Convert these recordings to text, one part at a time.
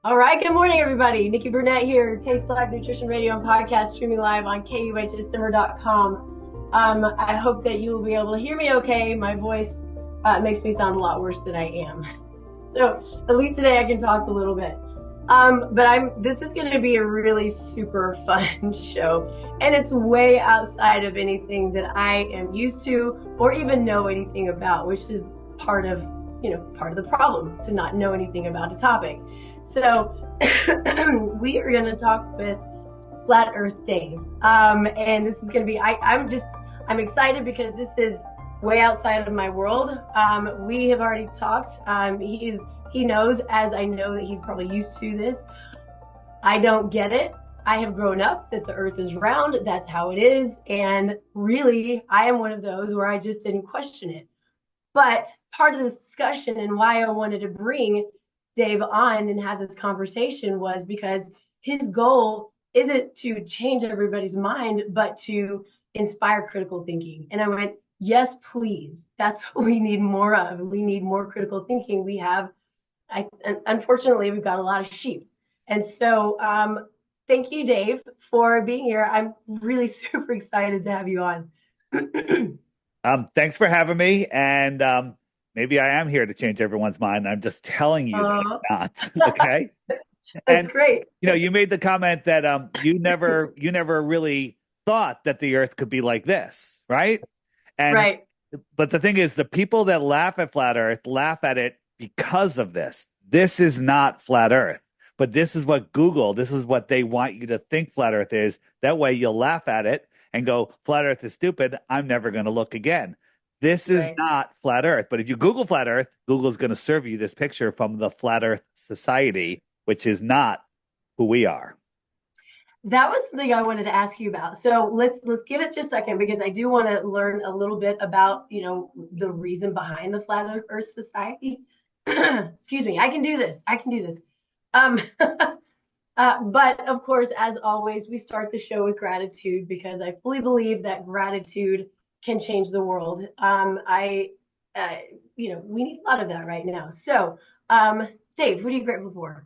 All right, good morning, everybody. Nikki Burnett here, Taste Live Nutrition Radio and Podcast, streaming live on KUHSdenver.com. I hope that you will be able to hear me okay. My voice makes me sound a lot worse than I am. So at least today I can talk a little bit. This is going to be a really super fun show, and it's way outside of anything that I am used to or even know anything about, which is part of the problem, to not know anything about a topic. So we are going to talk with Flat Earth Dave. And this is going to be, I'm excited because this is way outside of my world. We have already talked. He knows, as I know that he's probably used to this. I don't get it. I have grown up that the earth is round. That's how it is. And really, I am one of those where I just didn't question it. But part of this discussion and why I wanted to bring Dave on and have this conversation was because his goal isn't to change everybody's mind, but to inspire critical thinking. And I went, yes, please. That's what we need more of. We need more critical thinking. Unfortunately, we've got a lot of sheep. And so thank you, Dave, for being here. I'm really super excited to have you on. Thanks for having me. And maybe I am here to change everyone's mind. I'm just telling you that I'm not. Okay. That's And great. you made the comment that you never really thought that the earth could be like this, right? And Right. but the thing is, the people that laugh at flat earth laugh at it because of this. This is not flat earth. But this is what they want you to think flat earth is. That way you'll laugh at it and go, flat earth is stupid. I'm never going to look again. This is Right. not flat earth. But if you Google flat earth, Google's going to serve you this picture from the Flat Earth Society, which is not who we are. That was something I wanted to ask you about. So let's give it just a second because I do want to learn a little bit about, the reason behind the Flat Earth Society. Excuse me, I can do this. I can do this. Um, but of course, as always, we start the show with gratitude because I fully believe that gratitude can change the world. Uh, we need a lot of that right now. So, Dave, what are you grateful for?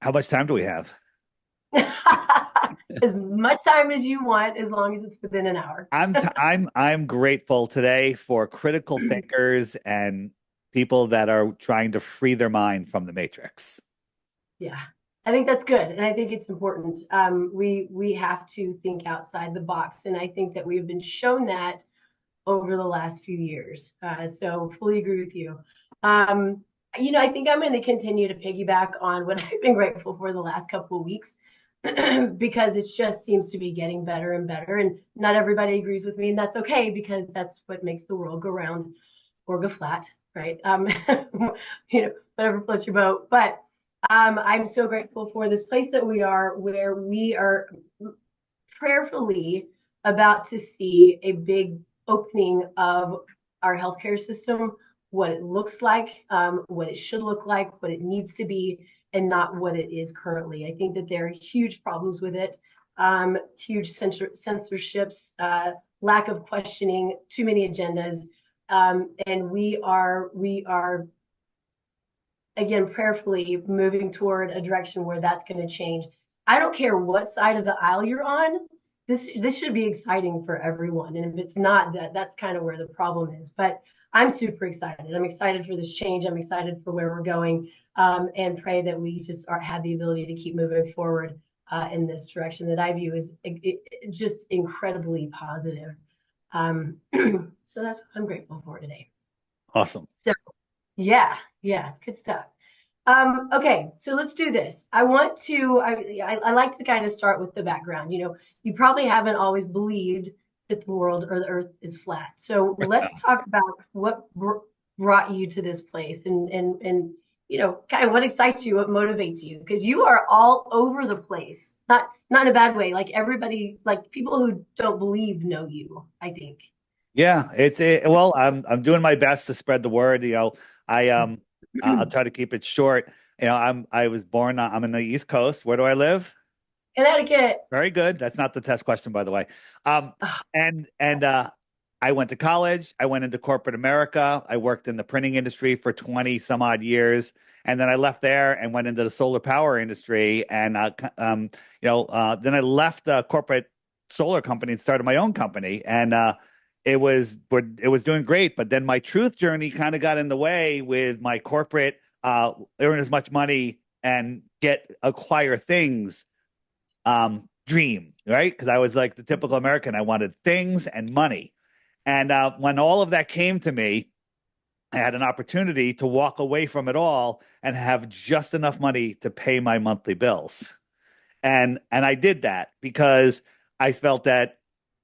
How much time do we have? As much time as you want, as long as it's within an hour. I'm grateful today for critical thinkers and people that are trying to free their mind from the matrix. Yeah, I think that's good, and I think it's important. We have to think outside the box, and I think that we've been shown that over the last few years. So fully agree with you. I think I'm going to continue to piggyback on what I've been grateful for the last couple of weeks because it just seems to be getting better and better. And not everybody agrees with me, and that's okay because that's what makes the world go round or go flat, right? Whatever floats your boat. But I'm so grateful for this place that we are, where we are prayerfully about to see a big opening of our healthcare system, what it looks like, what it should look like, what it needs to be, and not what it is currently. I think that there are huge problems with it, huge censorships, lack of questioning, too many agendas, and we are again prayerfully moving toward a direction where that's going to change. I don't care what side of the aisle you're on. This should be exciting for everyone, and if it's not, that's kind of where the problem is. But I'm super excited. I'm excited for this change. I'm excited for where we're going, and pray that we just have the ability to keep moving forward in this direction that I view as just incredibly positive. So that's what I'm grateful for today. Awesome. So yeah, good stuff. Okay, so let's do this. I like to kind of start with the background. You probably haven't always believed that the world or the earth is flat. So Of course let's talk about what brought you to this place and kind of what excites you, what motivates you, because you are all over the place. Not in a bad way. Like everybody, like people who don't believe know you, I think. Yeah, well, I'm doing my best to spread the word. I'll try to keep it short. I was born. I'm in the East Coast. Where do I live? Connecticut. Very good. That's not the test question, by the way. Um, Oh, and I went to college. I went into corporate America. I worked in the printing industry for 20 some odd years, And then I left there and went into the solar power industry. And, then I left the corporate solar company and started my own company. And, it was doing great, but then my truth journey kind of got in the way with my corporate earn as much money and get acquire things dream, right? Because I was like the typical American. I wanted things and money. And when all of that came to me, I had an opportunity to walk away from it all and have just enough money to pay my monthly bills. And I did that because I felt that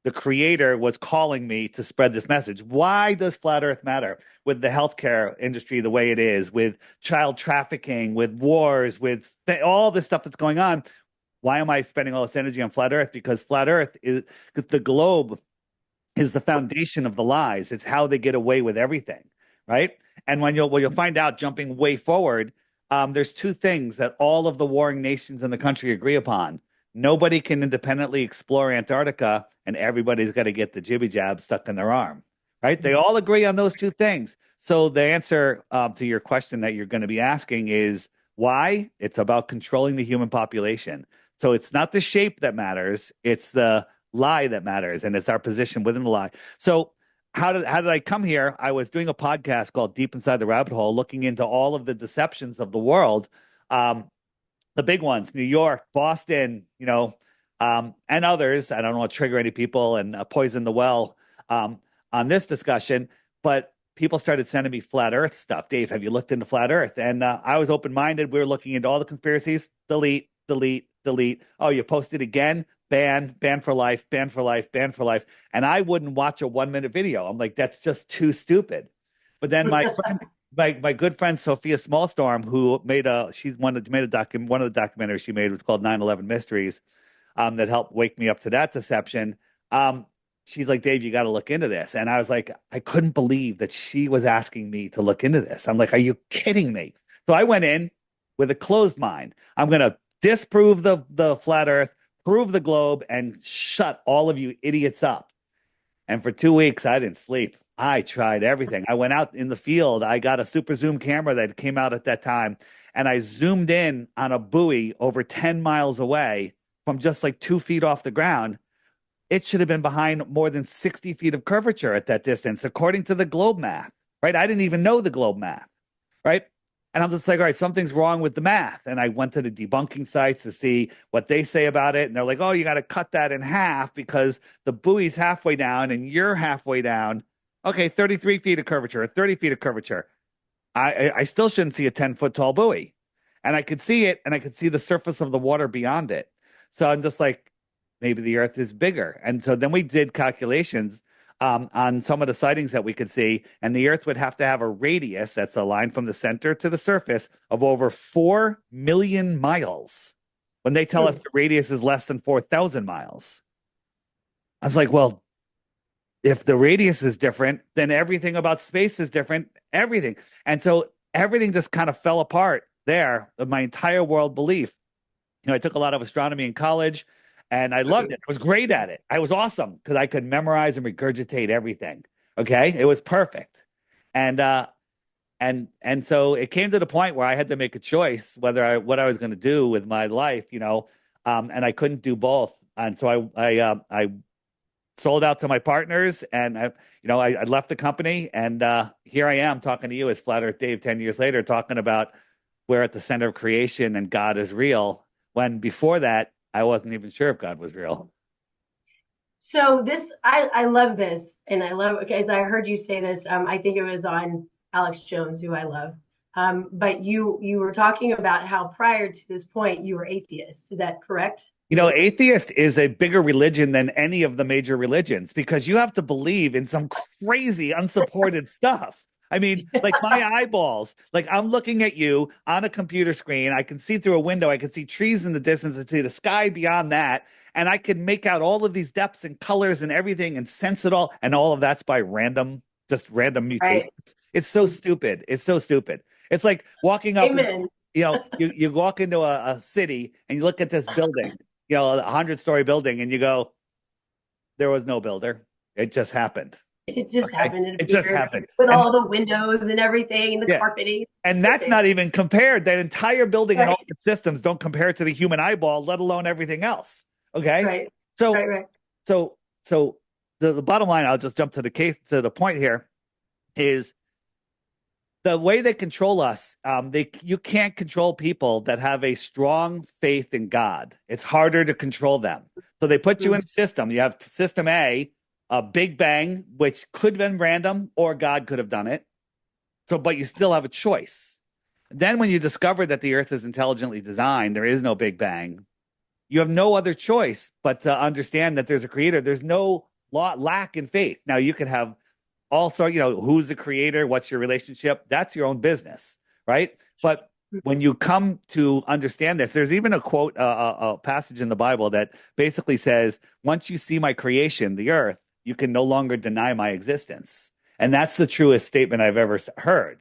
the creator was calling me to spread this message. Why does flat earth matter with the healthcare industry the way it is, with child trafficking, with wars, with all this stuff that's going on? Why am I spending all this energy on flat earth? Because flat earth is the globe is the foundation of the lies. It's how they get away with everything, right? And when you'll find out, jumping way forward, there's two things that all of the warring nations in the country agree upon. Nobody can independently explore Antarctica, and everybody's got to get the jibby jab stuck in their arm, right? They all agree on those two things. So the answer to your question that you're going to be asking is why? It's about controlling the human population. So it's not the shape that matters; it's the lie that matters, and it's our position within the lie. So how did I come here? I was doing a podcast called Deep Inside the Rabbit Hole, looking into all of the deceptions of the world, the big ones, New York, Boston, and others. I don't want to trigger any people and poison the well on this discussion, but people started sending me flat Earth stuff. Dave, have you looked into flat Earth? And I was open minded. We were looking into all the conspiracies. Delete, delete, delete. Oh, you posted again? Ban for life, ban for life, ban for life. And I wouldn't watch a 1 minute video. I'm like, that's just too stupid. But then my good friend Sophia Smallstorm, who made one of the documentaries she made was called 9/11 Mysteries, that helped wake me up to that deception. She's like, Dave, you got to look into this. And I was like, I couldn't believe that she was asking me to look into this. I'm like, are you kidding me? So I went in with a closed mind. I'm going to disprove the flat Earth, prove the globe, and shut all of you idiots up. And for 2 weeks, I didn't sleep. I tried everything. I went out in the field. I got a super zoom camera that came out at that time, and I zoomed in on a buoy over 10 miles away from just like 2 feet off the ground. It should have been behind more than 60 feet of curvature at that distance, according to the globe math, right? I didn't even know the globe math, right? And I'm just like, all right, something's wrong with the math. And I went to the debunking sites to see what they say about it. And they're like, oh, you got to cut that in half because the buoy's halfway down and you're halfway down. Okay, 33 feet of curvature, 30 feet of curvature. I still shouldn't see a 10-foot tall buoy. And I could see it and I could see the surface of the water beyond it. So I'm just like, maybe the earth is bigger. And so then we did calculations on some of the sightings that we could see, and the Earth would have to have a radius, that's a line from the center to the surface, of over 4 million miles when they tell us the radius is less than 4,000 miles. I was like, well, if the radius is different, then everything about space is different, everything. And so everything just kind of fell apart there, my entire world belief. I took a lot of astronomy in college. And I loved it. I was great at it. I was awesome because I could memorize and regurgitate everything. Okay, it was perfect. And so it came to the point where I had to make a choice what I was going to do with my life, and I couldn't do both. And so I sold out to my partners, and I left the company, and here I am talking to you as Flat Earth Dave 10 years later, talking about we're at the center of creation and God is real. When before that, I wasn't even sure if God was real. So I love this, and I love, as I heard you say this, I think it was on Alex Jones, who I love. But you were talking about how prior to this point you were atheist. Is that correct? Atheist is a bigger religion than any of the major religions because you have to believe in some crazy unsupported stuff. I mean, like my eyeballs, like I'm looking at you on a computer screen. I can see through a window. I can see trees in the distance. I see the sky beyond that. And I can make out all of these depths and colors and everything and sense it all. And all of that's by just random mutations. Right. It's so stupid. It's so stupid. It's like walking up, Amen. you walk into a city and you look at this building, a 100-story building, and you go, there was no builder. It just happened. It just Okay, happened. It it just appeared happened. with And all the windows and everything and the yeah, carpeting. and Same that's thing. not even compared. That entire building and all Right, its systems don't compare to the human eyeball, let alone everything else. Okay, right, so right. so so the bottom line, I'll just jump to the case to the point here is the way they control us. They you can't control people that have a strong faith in God. It's harder to control them. So they put you in Mhm. a system. You have system a Big Bang, which could have been random or God could have done it. So, but you still have a choice. Then, when you discover that the Earth is intelligently designed, there is no Big Bang. You have no other choice but to understand that there's a creator. There's no lack in faith. Now, you can have also, who's the creator? What's your relationship? That's your own business, right? But when you come to understand this, there's even a quote, a passage in the Bible that basically says, once you see my creation, the earth, you can no longer deny my existence. And that's the truest statement I've ever heard.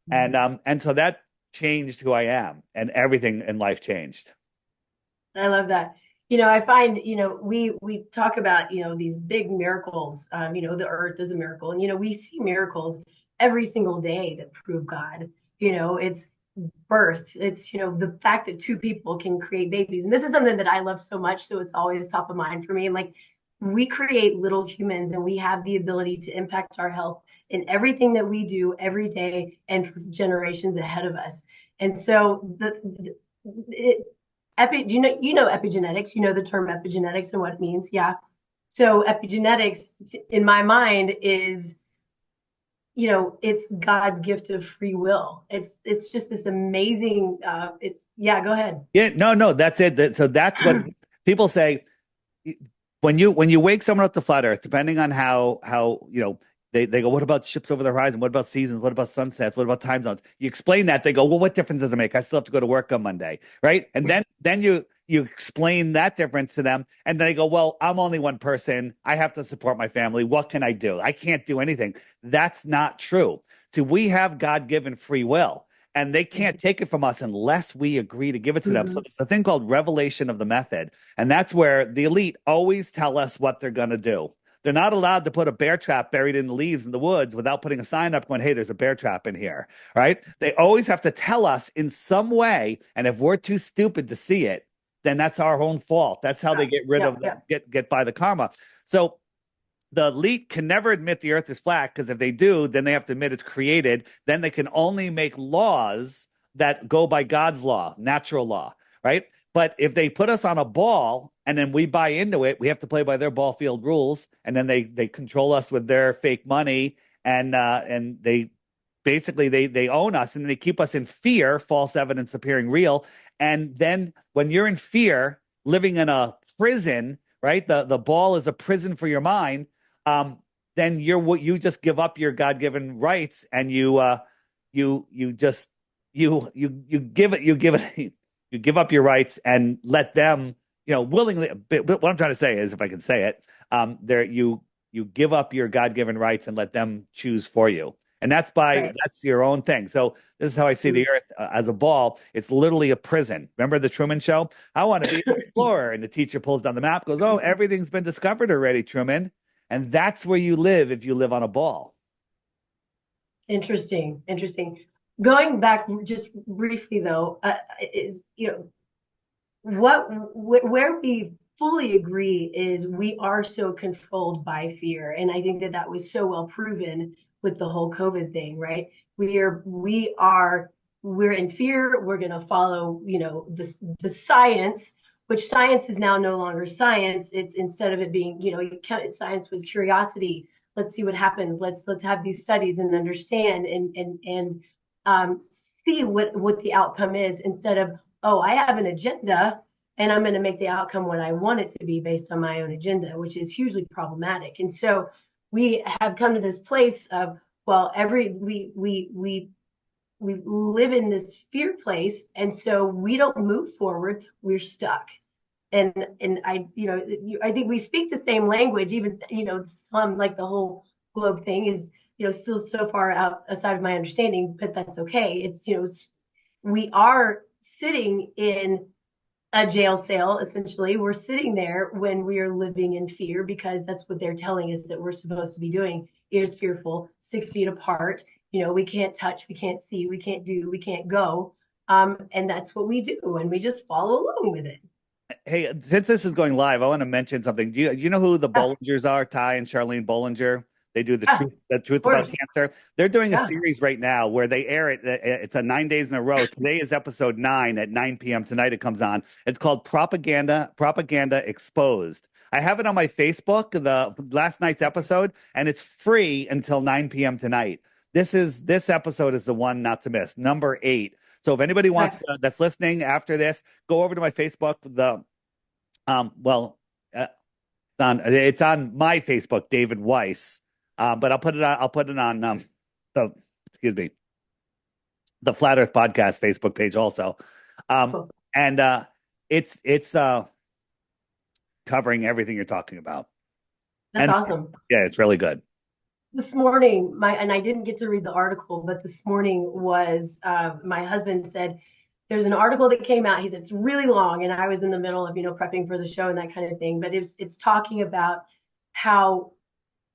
And so that changed who I am, and everything in life changed. I love that. I find, we talk about, these big miracles. The earth is a miracle. And, we see miracles every single day that prove God. It's birth. It's, the fact that two people can create babies. And this is something that I love so much. So it's always top of mind for me. And like, we create little humans and we have the ability to impact our health in everything that we do every day and for generations ahead of us. And so it, you know epigenetics, you know the term epigenetics and what it means. Yeah. So epigenetics in my mind is, it's God's gift of free will. It's just this amazing it's yeah, go ahead. Yeah, no, no, that's it. So that's what people say when you wake someone up to flat Earth, depending on how they go, what about ships over the horizon? What about seasons? What about sunsets? What about time zones? You explain that, they go, well, what difference does it make? I still have to go to work on Monday, right? And then you explain that difference to them, and they go, well, I'm only one person. I have to support my family. What can I do? I can't do anything. That's not true. So we have God-given free will, and they can't take it from us unless we agree to give it to them. So Mhm. there's a thing called revelation of the method. And that's where the elite always tell us what they're going to do. They're not allowed to put a bear trap buried in the leaves in the woods without putting a sign up going, hey, there's a bear trap in here, right? They always have to tell us in some way. And if we're too stupid to see it, then that's our own fault. That's how Yeah, they get rid yeah, of yeah. get by the karma. So the elite can never admit the earth is flat because if they do, then they have to admit it's created. Then they can only make laws that go by God's law, natural law, right? But if they put us on a ball and then we buy into it, we have to play by their ball field rules, and then they control us with their fake money, and they basically they own us and they keep us in fear, false evidence appearing real. And then when you're in fear, living in a prison, right? The ball is a prison for your mind. um, then you just give up your God given rights, and you just you give it you give up your rights and let them willingly. But what I'm trying to say is, if I can say it, there you give up your God given rights and let them choose for you. And Right. that's your own thing. So this is how I see the earth as a ball. It's literally a prison. Remember the Truman Show? I want to be an explorer. And the teacher pulls down the map, goes, oh, everything's been discovered already, Truman. And that's where you live if you live on a ball. Interesting, interesting. Going back just briefly though, is where we fully agree is we are so controlled by fear, and I think that that was so well proven with the whole COVID thing, right? We're in fear. We're going to follow, the science, which science is now no longer science. It's, instead of it being, science was curiosity. Let's see what happens. Let's have these studies and understand and see what the outcome is, instead of, oh, I have an agenda and I'm going to make the outcome what I want it to be based on my own agenda, which is hugely problematic. And so we have come to this place of, well, we live in this fear place, and so we don't move forward. We're stuck. And I think we speak the same language, even some, like the whole globe thing is still so far out aside of my understanding, but that's okay. It's we are sitting in a jail cell. Essentially, we're sitting there when we are living in fear because that's what they're telling us that we're supposed to be doing. is fearful, 6 feet apart. We can't touch, we can't see, we can't do, we can't go. And that's what we do, and we just follow along with it. Hey, since this is going live, I want to mention something. Do you know who the Yeah, Bollingers are? Ty and Charlene Bollinger. They do yeah, of the truth about course. cancer. They're doing a Yeah, series right now where they air it. It's a 9 days in a row. Today is episode 9 at 9 p.m. tonight. It comes on. It's called Propaganda Exposed. I have it on my Facebook, the last night's episode, and it's free until 9 p.m. tonight. This episode is the one not to miss, number 8. So if anybody okay. wants to, that's listening after this, go over to my Facebook. Well, it's on my Facebook, David Weiss. But I'll put it on the excuse me, the Flat Earth Podcast Facebook page also. Um, Cool. and it's covering everything you're talking about. That's And awesome. yeah, it's really good. This morning, and I didn't get to read the article, but this morning was my husband said there's an article that came out. He said it's really long, and I was in the middle of prepping for the show and that kind of thing. But it's talking about how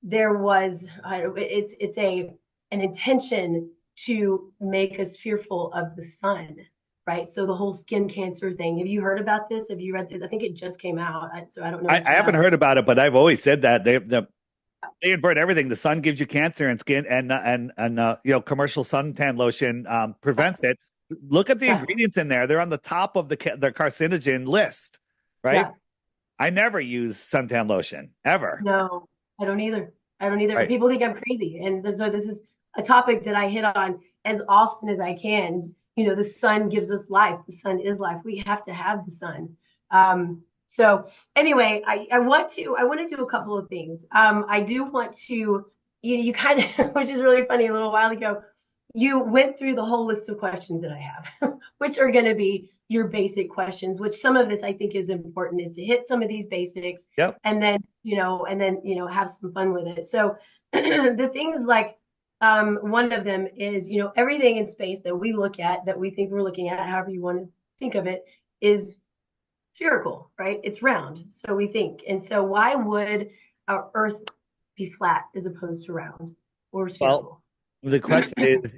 there was it's an intention to make us fearful of the sun, right? So the whole skin cancer thing. Have you heard about this? Have you read this? I think it just came out, so I don't know I, if I you haven't have. heard about it, but I've always said that they invert everything. The sun gives you cancer, and skin and commercial suntan lotion prevents it. Look at the Yeah, ingredients in there. They're on the top of the carcinogen list, right? yeah. I never use suntan lotion ever. No, I don't either. I don't either. And Right. people think I'm crazy. And so this is a topic that I hit on as often as I can. The sun gives us life. The sun is life. We have to have the sun. So anyway, I want to do a couple of things. I do want to, you kind of, which is really funny, a little while ago, you went through the whole list of questions that I have, which are going to be your basic questions, which some of this I think is important, is to hit some of these basics Yep. and then have some fun with it. So the things like one of them is, everything in space that we look at, that we think we're looking at, however you want to think of it, is spherical, right? It's round. So we think. And so why would our Earth be flat as opposed to round or Well, spherical? the question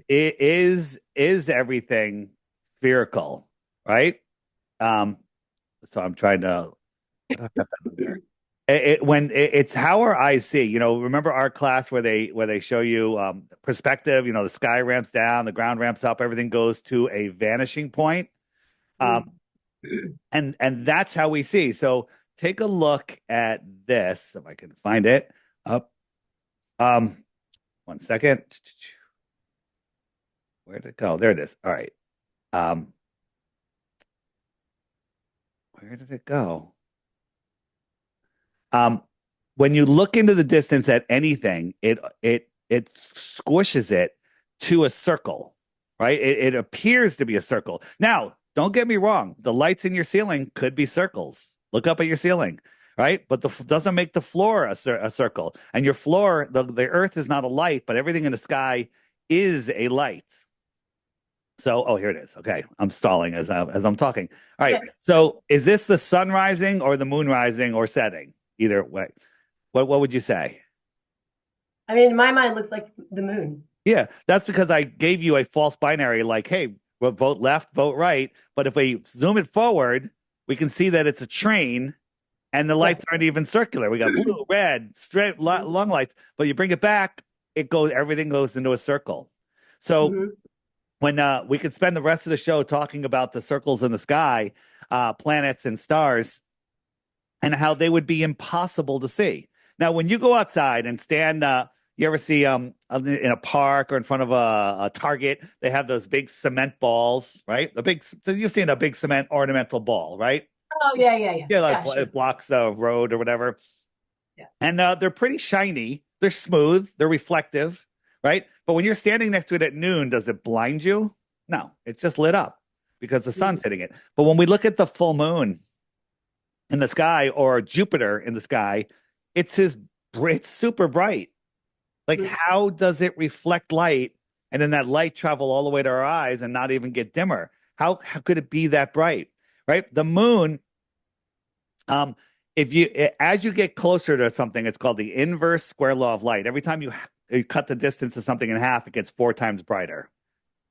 is everything spherical, right? Um, so I'm trying to what do I have that under? It's how our eyes see. Remember our class where they show you perspective. The sky ramps down, the ground ramps up, everything goes to a vanishing point. Um, and that's how we see. So take a look at this, if I can find it. Up, um, 1 second. Where did it go? There it is. All right. Um, where did it go? Um, when you look into the distance at anything, it squishes it to a circle, right? It appears to be a circle. Now, don't get me wrong. The lights in your ceiling could be circles. Look up at your ceiling, right? But doesn't make the floor a circle. And your floor, the earth is not a light, but everything in the sky is a light. So, oh, here it is. Okay, I'm stalling as I'm talking. All right. Okay. So, is this the sun rising or the moon rising or setting? Either way. What would you say? I mean, in my mind, it looks like the moon. Yeah, that's because I gave you a false binary, like, hey, we'll vote left, vote right. But if we zoom it forward, we can see that it's a train and the Yeah. lights aren't even circular. We got blue, red, straight long lights. But you bring it back, everything goes into a circle. So Mm-hmm. when we could spend the rest of the show talking about the circles in the sky, planets and stars, and how they would be impossible to see. Now, when you go outside and stand, you ever see in a park or in front of a Target, they have those big cement balls, right? So you've seen a big cement ornamental ball, right? Oh, yeah, yeah, yeah. Yeah, like Yeah, sure. it blocks the road or whatever. Yeah. And they're pretty shiny. They're smooth. They're reflective, right? But when you're standing next to it at noon, does it blind you? No, it's just lit up because the sun's hitting it. But when we look at the full moon in the sky or Jupiter in the sky, it's super bright. Like, Mm-hmm. how does it reflect light and then that light travel all the way to our eyes and not even get dimmer? How could it be that bright? Right? The moon, if you as you get closer to something, it's called the inverse square law of light. Every time you you cut the distance of something in half, it gets 4 times brighter,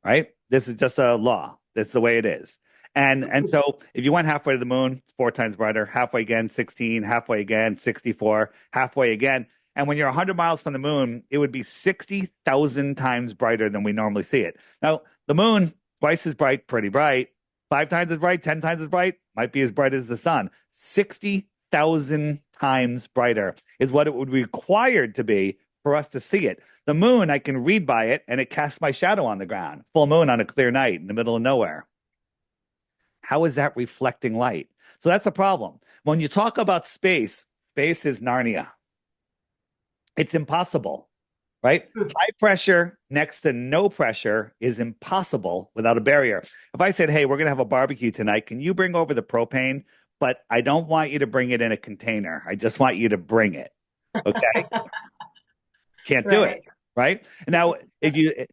right? This is just a law. That's the way it is. And so if you went halfway to the moon, it's 4 times brighter. Halfway again, 16. Halfway again, 64. Halfway again. And when you're 100 miles from the moon, it would be 60,000 times brighter than we normally see it. Now, the moon, twice as bright, pretty bright. 5 times as bright, 10 times as bright, might be as bright as the sun. 60,000 times brighter is what it would be required to be for us to see it. The moon, I can read by it, and it casts my shadow on the ground. Full moon on a clear night in the middle of nowhere. How is that reflecting light? So that's a problem. When you talk about space, space is Narnia. It's impossible, right? High pressure next to no pressure is impossible without a barrier. If I said, hey, we're going to have a barbecue tonight, can you bring over the propane? But I don't want you to bring it in a container. I just want you to bring it. Okay. Can't do it. Right. Now, if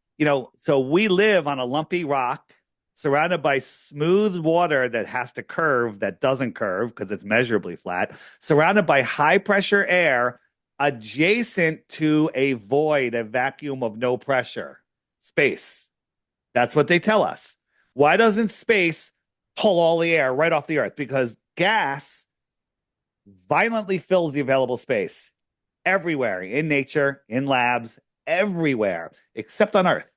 so we live on a lumpy rock surrounded by smooth water that has to curve, that doesn't curve because it's measurably flat, surrounded by high pressure air adjacent to a void, a vacuum of no pressure, space. That's what they tell us. Why doesn't space pull all the air right off the earth? Because gas violently fills the available space everywhere in nature, in labs, everywhere, except on Earth.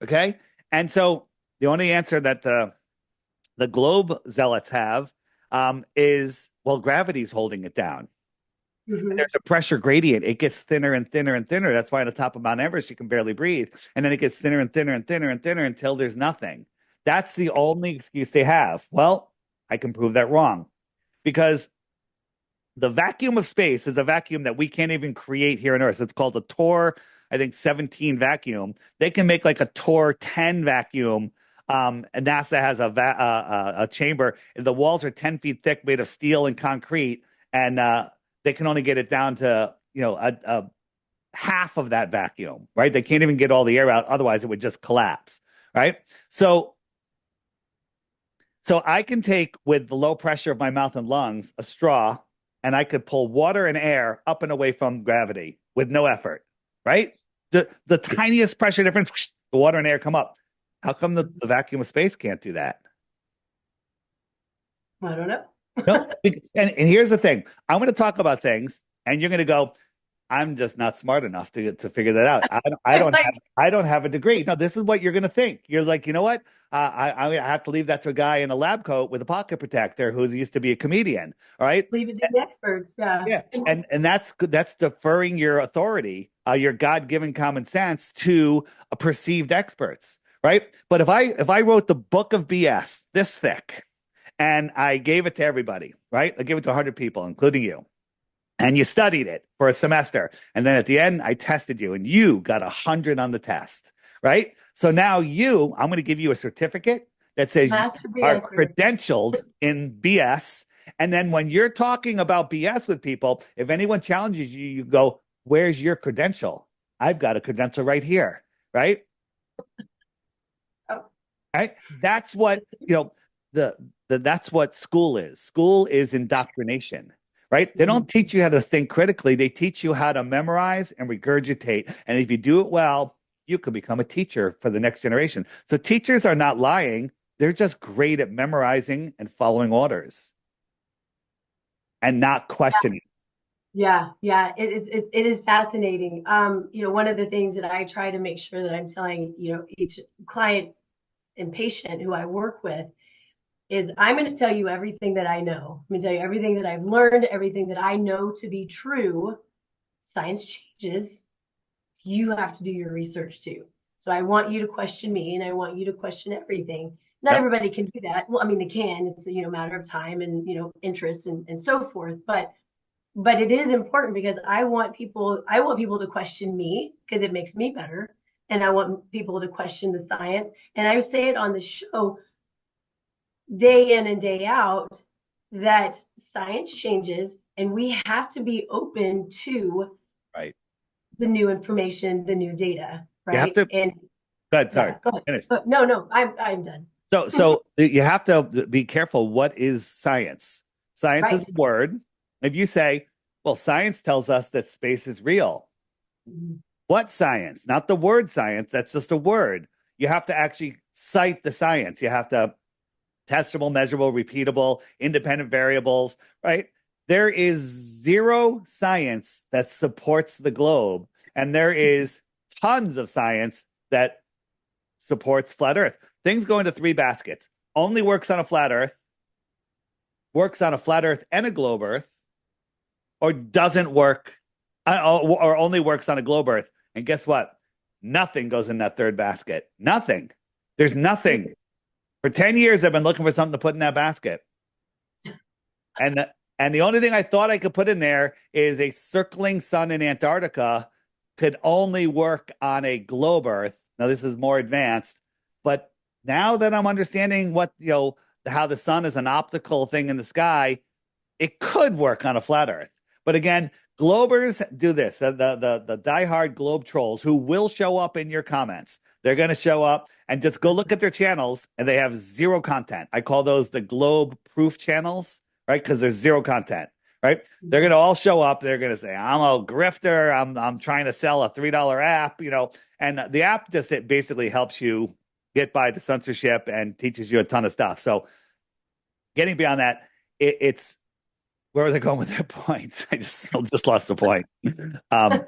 Okay. And so the only answer that the globe zealots have is, well, gravity's holding it down. Mm-hmm. There's a pressure gradient. It gets thinner and thinner and thinner. That's why on the top of Mount Everest, you can barely breathe. And then it gets thinner and thinner and thinner and thinner until there's nothing. That's the only excuse they have. Well, I can prove that wrong because the vacuum of space is a vacuum that we can't even create here on Earth. It's called a Tor, I think, 17 vacuum. They can make like a Tor 10 vacuum. And NASA has a chamber. The walls are 10 feet thick, made of steel and concrete. And they can only get it down to, a half of that vacuum, right? They can't even get all the air out. Otherwise, it would just collapse, right? So I can take, with the low pressure of my mouth and lungs, a straw, and I could pull water and air up and away from gravity with no effort, right? The tiniest pressure difference, whoosh, the water and air come up. How come the vacuum of space can't do that? I don't know. No, and here's the thing. I'm going to talk about things, and you're going to go, I'm just not smart enough to figure that out. I don't have a degree. No, this is what you're going to think. You're like, you know what? I have to leave that to a guy in a lab coat with a pocket protector who's used to be a comedian. All right. Leave it to the experts. Yeah. Yeah. And that's deferring your authority, your God-given common sense to perceived experts. Right. But if I wrote the book of BS this thick and I gave it to everybody, right? I gave it to 100 people, including you. And you studied it for a semester. And then at the end, I tested you and you got 100 on the test, right? So now I'm going to give you a certificate that says you are credentialed in BS. And then when you're talking about BS with people, if anyone challenges you, you go, where's your credential? I've got a credential right here, right? Oh. Right? That's what, that's what school is. School is indoctrination. Right? They don't teach you how to think critically. They teach you how to memorize and regurgitate. And if you do it well, you can become a teacher for the next generation. So teachers are not lying. They're just great at memorizing and following orders and not questioning. Yeah. It is fascinating. One of the things that I try to make sure that I'm telling, each client and patient who I work with is I'm going to tell you everything that I know. I'm going to tell you everything that I've learned, everything that I know to be true. Science changes. You have to do your research too. So I want you to question me and I want you to question everything. Not Yep. everybody can do that. Well, I mean, they can. It's a matter of time and interest and so forth. But it is important because I want people to question me because it makes me better. And I want people to question the science. And I say it on the show day in and day out that science changes and we have to be open to Right. the new information, the new data, right? You have to. And Good. Sorry. go ahead. Finish. No, I'm done. So you have to be careful. What is science? Science is Right. a word. If you say, well, science tells us that space is real. Mhm. What science? Not the word science. That's just a word. You have to actually cite the science. You have to testable, measurable, repeatable, independent variables, right? There is zero science that supports the globe, and there is tons of science that supports flat Earth. Things go into three baskets. Only works on a flat Earth, works on a flat Earth and a globe Earth, or doesn't work, or only works on a globe Earth. And guess what? Nothing goes in that third basket. Nothing. There's nothing. For 10 years, I've been looking for something to put in that basket. And the only thing I thought I could put in there is a circling sun in Antarctica could only work on a globe Earth. Now, this is more advanced, but now that I'm understanding what, how the sun is an optical thing in the sky, it could work on a flat Earth. But again, globers do this. The diehard globe trolls who will show up in your comments. They're going to show up and just go look at their channels, and they have zero content. I call those the globe proof channels, right? Because there's zero content, right? They're going to all show up. They're going to say, "I'm a grifter. I'm trying to sell a $3 app," and the app just it basically helps you get by the censorship and teaches you a ton of stuff. So getting beyond that, it's where was I going with that point? I just lost the point. Um,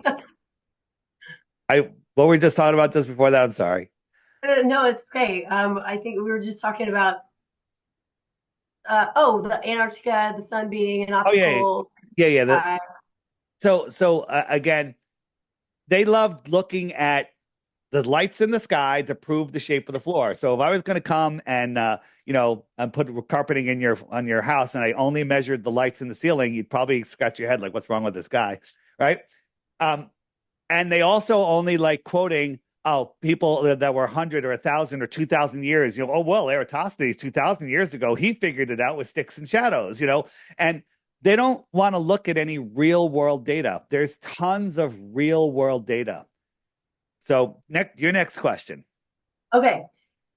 what were we just talking about just before that? I'm sorry. No, it's okay. I think we were just talking about the Antarctica, the sun being an Oh yeah, optical. yeah. Uh, So again, they loved looking at the lights in the sky to prove the shape of the floor. So if I was going to come and and put carpeting in on your house, and I only measured the lights in the ceiling, you'd probably scratch your head like, "What's wrong with this guy?" Right? And they also only like quoting, "Oh, people that were 100 or 1,000 or 2,000 years, oh well, Eratosthenes 2,000 years ago, he figured it out with sticks and shadows, and they don't want to look at any real world data. There's tons of real world data. So your next question. okay,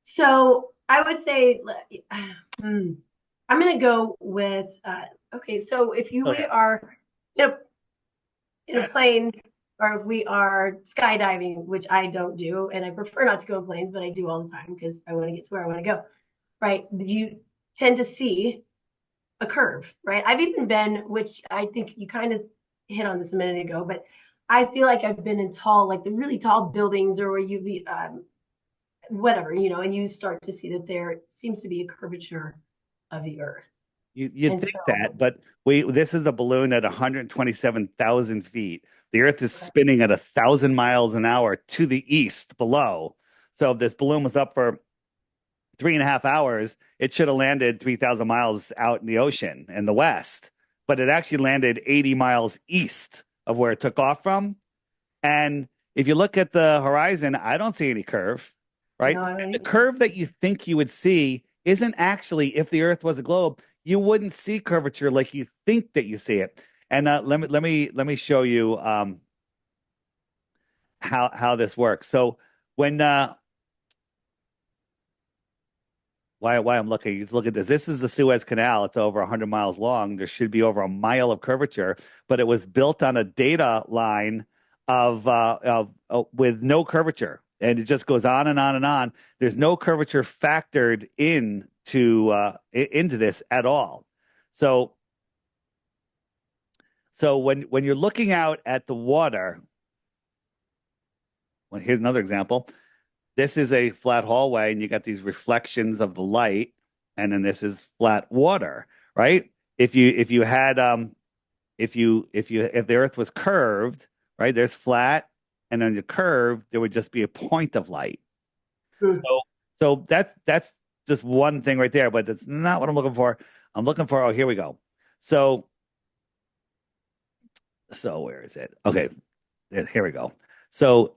so I would say I'm going to go with okay. So if Oh we yeah. are in a, in a plane, or if we are skydiving, which I don't do, and I prefer not to go in planes, but I do all the time because I want to get to where I want to go. Right? You tend to see a curve, right? I've even been, which I think you kind of hit on this a minute ago, but I feel like I've been in tall, like the really tall buildings, or where you be, whatever, and you start to see that there seems to be a curvature of the Earth. You'd And think so, that, but this is a balloon at 127,000 feet. The Earth is spinning at 1,000 miles an hour to the east below. So if this balloon was up for 3.5 hours, it should have landed 3,000 miles out in the ocean in the west. But it actually landed 80 miles east of where it took off from. And if you look at the horizon, I don't see any curve, right? no, I don't The even. curve that you think you would see isn't actually, if the Earth was a globe, you wouldn't see curvature like you think that you see it. And let me show you how this works. So when why I'm looking, look at this. This is the Suez Canal. It's over 100 miles long. There should be over a mile of curvature, but it was built on a data line of with no curvature, and it just goes on and on and on. There's no curvature factored into this at all. So when you're looking out at the water, well, here's another example. This is a flat hallway, and you got these reflections of the light, and then this is flat water, right? If you had if the Earth was curved, right? There's flat, and on the curve there would just be a point of light. Hmm. So that's just one thing right there, but that's not what I'm looking for. I'm looking for, oh, here we go. So where is it? Okay, here we go. So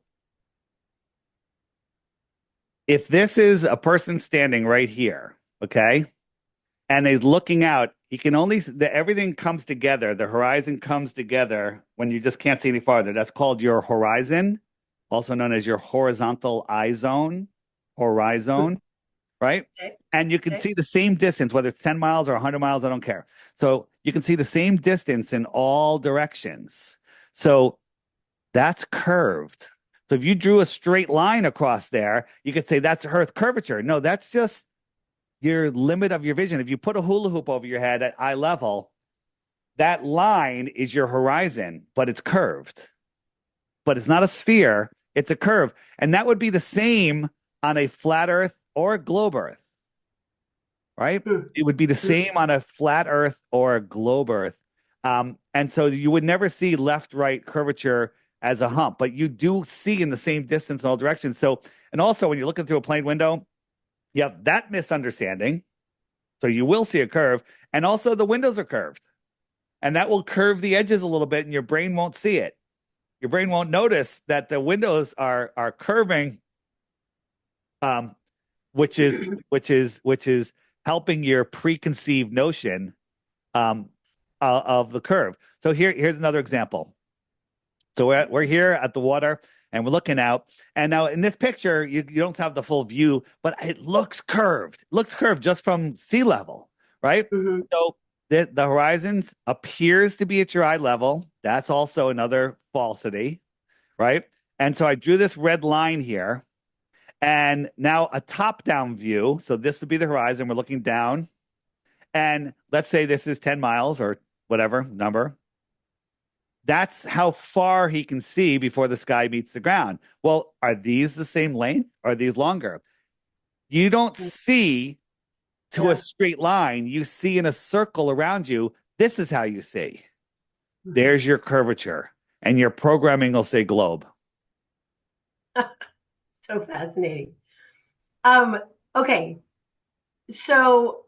if this is a person standing right here, okay, and he's looking out, he can only everything comes together. The horizon comes together when you just can't see any farther. That's called your horizon, also known as your horizontal eye zone, horizon, right? Okay, And you can okay. see the same distance, whether it's 10 miles or 100 miles, I don't care. So you can see the same distance in all directions. So that's curved. So if you drew a straight line across there, you could say that's Earth curvature. No, that's just your limit of your vision. If you put a hula hoop over your head at eye level, that line is your horizon, but it's curved. But it's not a sphere, it's a curve. And that would be the same on a flat Earth or a globe Earth, right? It would be the same on a flat Earth or a globe Earth. And so you would never see left right curvature as a hump, but you do see in the same distance in all directions. So, and also when you're looking through a plane window, you have that misunderstanding. So you will see a curve, and also the windows are curved, and that will curve the edges a little bit, and your brain won't see it. Your brain won't notice that the windows are curving, um, which is helping your preconceived notion um, of the curve. So here's another example. So we're here at the water and we're looking out. And now in this picture, you don't have the full view, but it looks curved. It looks curved just from sea level, right? Mm-hmm. So the horizon appears to be at your eye level. That's also another falsity, right? And so I drew this red line here. And now a top-down view. So this would be the horizon. We're looking down. And let's say this is 10 miles or whatever number. That's how far he can see before the sky meets the ground. Well, are these the same length? Or are these longer? You don't see to a Yeah. straight line. You see in a circle around you. This is how you see. Mm-hmm. There's your curvature. And your programming will say globe. So fascinating. Um, okay, so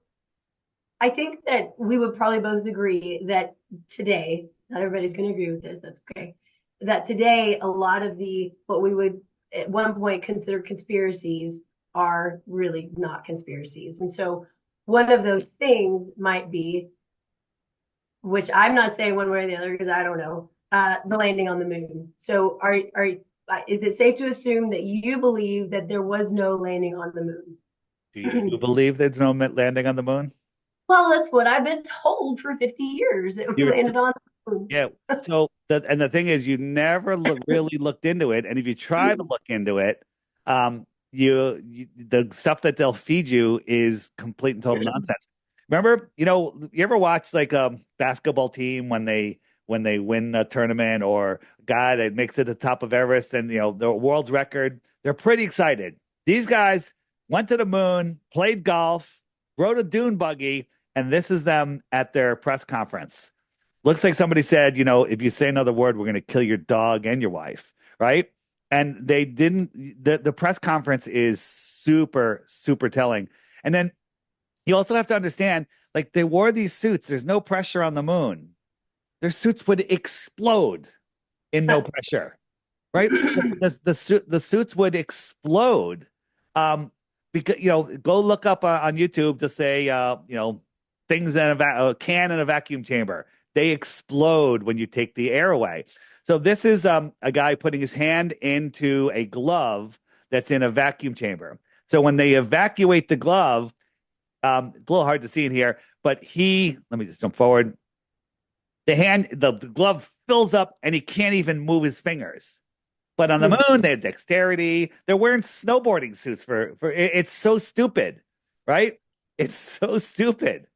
I think that we would probably both agree that today, not everybody's going to agree with this, that's okay, that today a lot of the what we would at one point consider conspiracies are really not conspiracies. And so one of those things might be, which I'm not saying one way or the other because I don't know, the landing on the moon. So is it safe to assume that you believe that there was no landing on the Do you moon? believe there's no landing on the moon? Well, that's what I've been told for 50 years that we You landed on the moon. Yeah. So the thing is, you never really looked into it, and if you try to look into it, the stuff that they'll feed you is complete and total nonsense. Remember, you ever watch like a basketball team when they win a tournament, or a guy that makes it to the top of Everest and the world's record? They're pretty excited. These guys went to the moon, played golf, rode a dune buggy, and this is them at their press conference. Looks like somebody said, if you say another word, we're going to kill your dog and your wife, right? And they didn't. The press conference is super, super telling. And then you also have to understand, like they wore these suits. There's no pressure on the moon. Their suits would explode in no pressure, right? The suits would explode. Because go look up on YouTube to say things in a can in a vacuum chamber. They explode when you take the air away. So this is a guy putting his hand into a glove that's in a vacuum chamber. So when they evacuate the glove, it's a little hard to see in here, but let me just jump forward. The glove fills up and he can't even move his fingers. But on the moon, they have dexterity. They're wearing snowboarding suits it's so stupid, right? It's so stupid,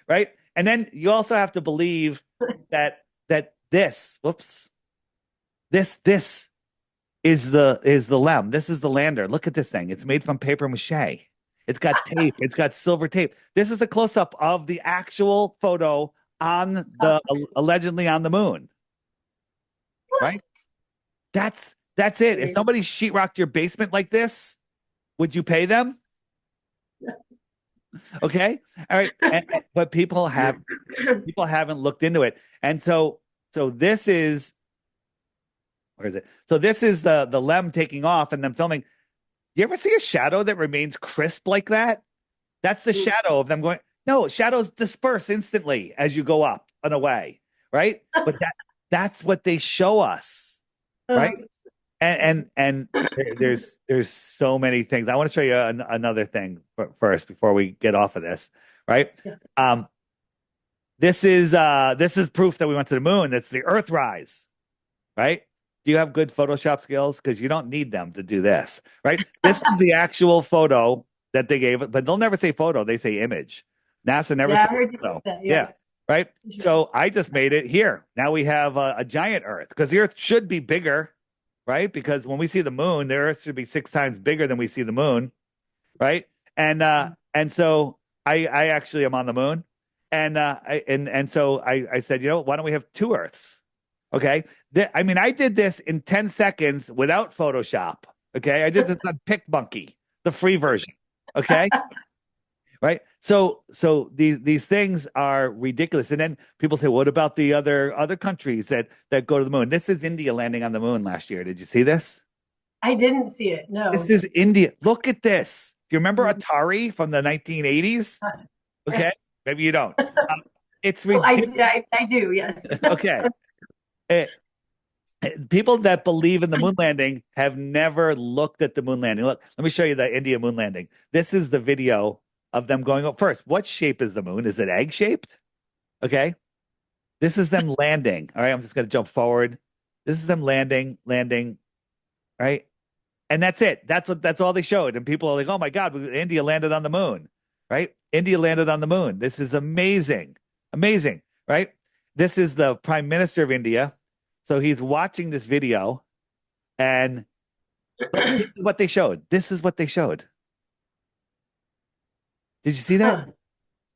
right? And then you also have to believe that this is the LEM. This is the lander. Look at this thing. It's made from paper mache. It's got tape. It's got silver tape. This is a close up of the actual photo on the allegedly on the moon, right? That's it. If somebody sheetrocked your basement like this, would you pay them? Okay. All right. But people haven't looked into it. And so this is where is it? So this is the LEM taking off and them filming. You ever see a shadow that remains crisp like that? That's the shadow of them going. No, shadows disperse instantly as you go up and away, right? But that's what they show us, right? And there's so many things. I want to show you another thing first before we get off of this, right? Um, this is proof that we went to the moon. That's the Earthrise, right? Do you have good Photoshop skills? Because you don't need them to do this, right? This is the actual photo that they gave, but they'll never say photo. They say image. NASA never Yeah, says I heard you photo. say that. Yeah, Yep. right. So I just made it here. Now we have a giant Earth because the Earth should be bigger, right? Because when we see the moon, the Earth should be 6 times bigger than we see the moon, right? And so I actually am on the moon, and so I said, why don't we have two Earths? Okay. I mean, I did this in 10 seconds without Photoshop. Okay. I did this on PicMonkey, the free version. Okay. Right. So these things are ridiculous. And then people say, what about the other countries that go to the moon? This is India landing on the moon last year. Did you see this? I didn't see it. This No. is India. Look at this. Do you remember Mhm. Atari from the 1980s? Okay. Maybe you don't. Um, it's Oh, ridiculous. I do. Yes. Okay. Eh, People that believe in the moon landing have never looked at the moon landing. Look, let me show you the India moon landing. This is the video of them going up. First, what shape is the moon? Is it egg shaped? Okay. This is them landing. All right. I'm just going to jump forward. This is them landing. All right. And that's it. That's all they showed. And people are like, oh my God, India landed on the moon. Right. India landed on the moon. This is amazing. Amazing. Right. This is the prime minister of India. So he's watching this video and this is what they showed. This is what they showed. Did you see that? Huh.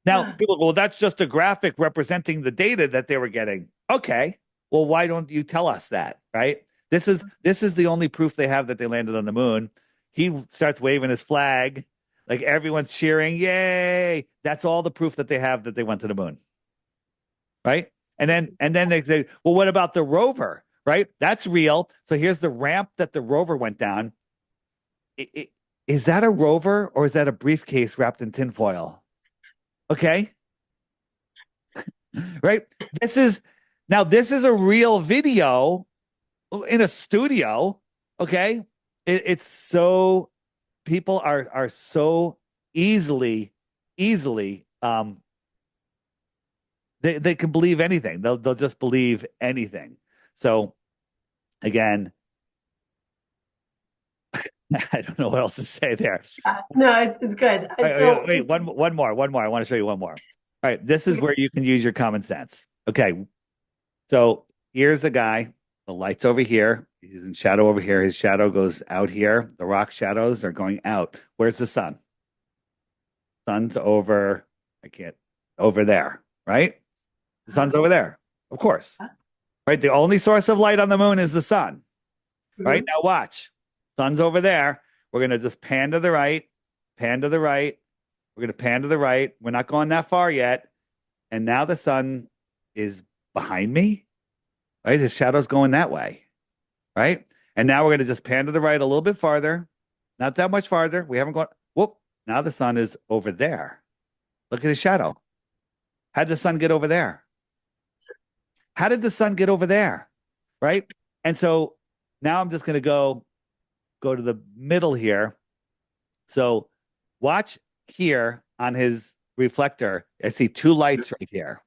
Now, people go, well, that's just a graphic representing the data that they were getting. Okay. Well, why don't you tell us that? Right. This is the only proof they have that they landed on the moon. He starts waving his flag, like everyone's cheering, yay. That's all the proof that they have that they went to the moon. Right. And then they say, well, what about the rover? Right. That's real. So here's the ramp that the rover went down. Is that a rover or is that a briefcase wrapped in tinfoil? Okay. Right. This is this is a real video in a studio. Okay. It's so people are so easily they can believe anything. They'll just believe anything. So again, I don't know what else to say there. No, it's good. So Wait, one more. I want to show you one more. All right, this is okay. where you can use your common sense. Okay, so here's the guy. The light's over here. He's in shadow over here. His shadow goes out here. The rock shadows are going out. Where's the sun? Sun's over. I can't. Over there, right? The sun's over there, of course. Right. The only source of light on the moon is the sun. Right Mhm. now, watch. Sun's over there. We're gonna just pan to the right, pan to the right. We're gonna pan to the right. We're not going that far yet. And now the sun is behind me. Right? His shadow's going that way. Right? And now we're gonna just pan to the right a little bit farther. Not that much farther. We haven't gone. Whoop. Now the sun is over there. Look at his shadow. How did the sun get over there? How did the sun get over there? Right? And so now I'm just gonna go to the middle here. So watch here on his reflector. I see two lights right here.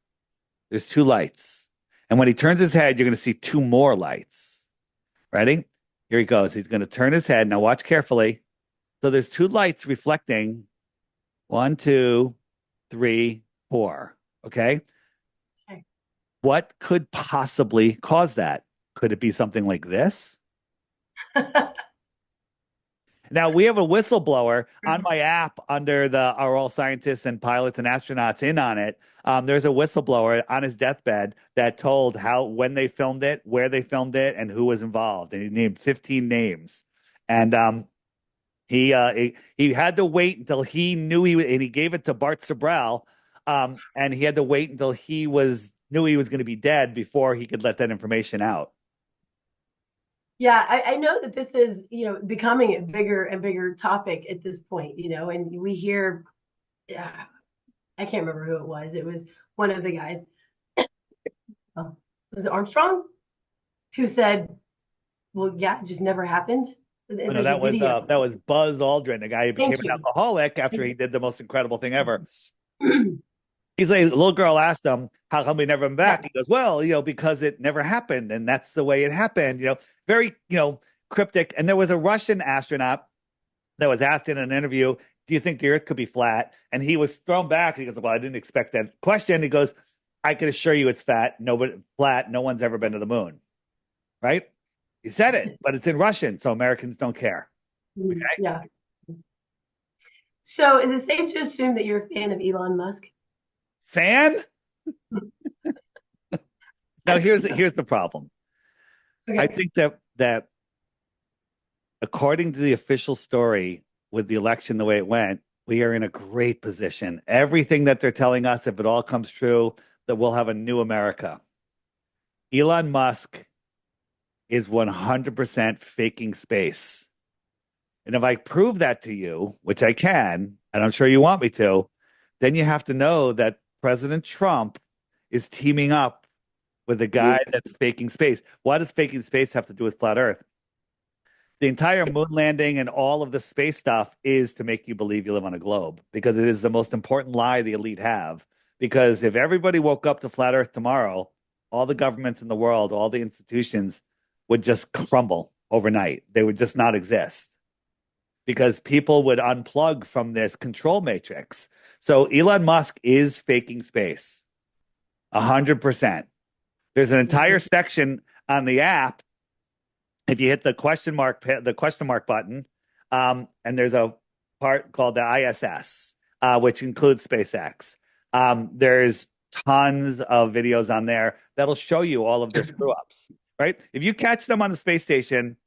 There's two lights. And when he turns his head, you're going to see two more lights. Ready? Here he goes. He's going to turn his head. Now watch carefully. So there's two lights reflecting. One, two, three, four. Okay. Okay. What could possibly cause that? Could it be something like this? Now we have a whistleblower on my app under the Are All Scientists and Pilots and Astronauts in on it. There's a whistleblower on his deathbed that told when they filmed it, where they filmed it, and who was involved. And he named 15 names. And he had to wait until he knew and he gave it to Bart Sabrell. And he had to wait until knew he was going to be dead before he could let that information out. Yeah, I know that this is, becoming a bigger and bigger topic at this point, and we hear, I can't remember who it was. It was one of the guys, was it Armstrong, who said, well, yeah, it just never happened. Oh, no, There's a video. that was Buzz Aldrin, the guy who became Thank an you. alcoholic after he did the most incredible thing ever. He's like, a little girl asked him, how come we never been Yeah. back? He goes, well, because it never happened. And that's the way it happened, very, cryptic. And there was a Russian astronaut that was asked in an interview, do you think the earth could be flat? And he was thrown back. He goes, well, I didn't expect that question. He goes, I can assure you it's flat. No one's ever been to the moon. Right? He said it, but it's in Russian. So Americans don't care. Okay. Yeah. So is it safe to assume that you're a fan of Elon Musk? Fan? Now here's the problem. I Okay. think that according to the official story with the election the way it went, we are in a great position. Everything that they're telling us, if it all comes true, that we'll have a new America. Elon Musk is 100% faking space. And if I prove that to you, which I can, and I'm sure you want me to, then you have to know that President Trump is teaming up with a guy that's faking space. What does faking space have to do with flat Earth? The entire moon landing and all of the space stuff is to make you believe you live on a globe because it is the most important lie the elite have. Because if everybody woke up to flat Earth tomorrow, all the governments in the world, all the institutions would just crumble overnight. They would just not exist because people would unplug from this control matrix. So Elon Musk is faking space 100%. There's an entire section on the app. If you hit the question mark button, and there's a part called the ISS, which includes SpaceX. There's tons of videos on there that'll show you all of their screw ups. Right? If you catch them on the space station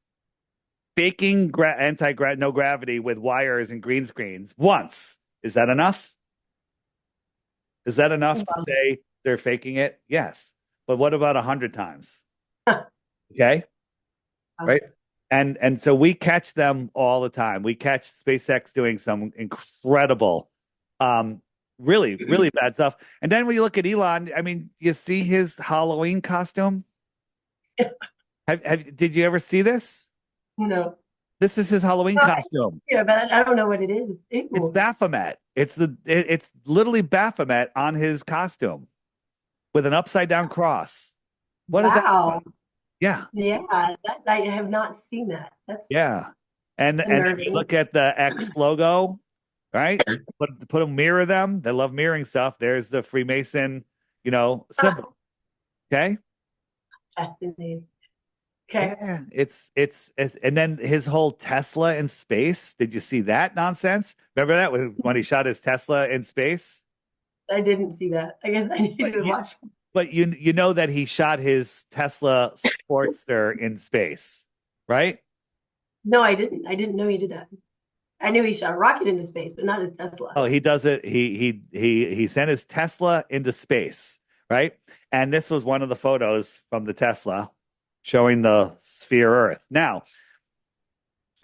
faking no gravity with wires and green screens once, is that enough? Is that enough to say they're faking it? Yes. But what about 100 times? Okay. Right. And so we catch them all the time. We catch SpaceX doing some incredible, really, really bad stuff. And then when you look at Elon, I mean, you see his Halloween costume. Did you ever see this? No. This is his Halloween costume. Yeah, but I don't know what it is. It's Ew. Baphomet. It's literally Baphomet on his costume with an upside down cross. What is that Wow. about? Yeah. Yeah, I have not seen that. That's Yeah. And if you unnerving. look at the X logo, right? Put them mirror them. They love mirroring stuff. There's the Freemason, symbol. Okay. Fascinating. Okay. Yeah, it's and then his whole Tesla in space. Did you see that nonsense? Remember that when he shot his Tesla in space? I didn't see that. I guess I need But to you, watch. but you know that he shot his Tesla Sportster in space, right? No, I didn't. I didn't know he did that. I knew he shot a rocket into space, but not his Tesla. Oh, he does it. He sent his Tesla into space, right? And this was one of the photos from the Tesla showing the sphere Earth. Now,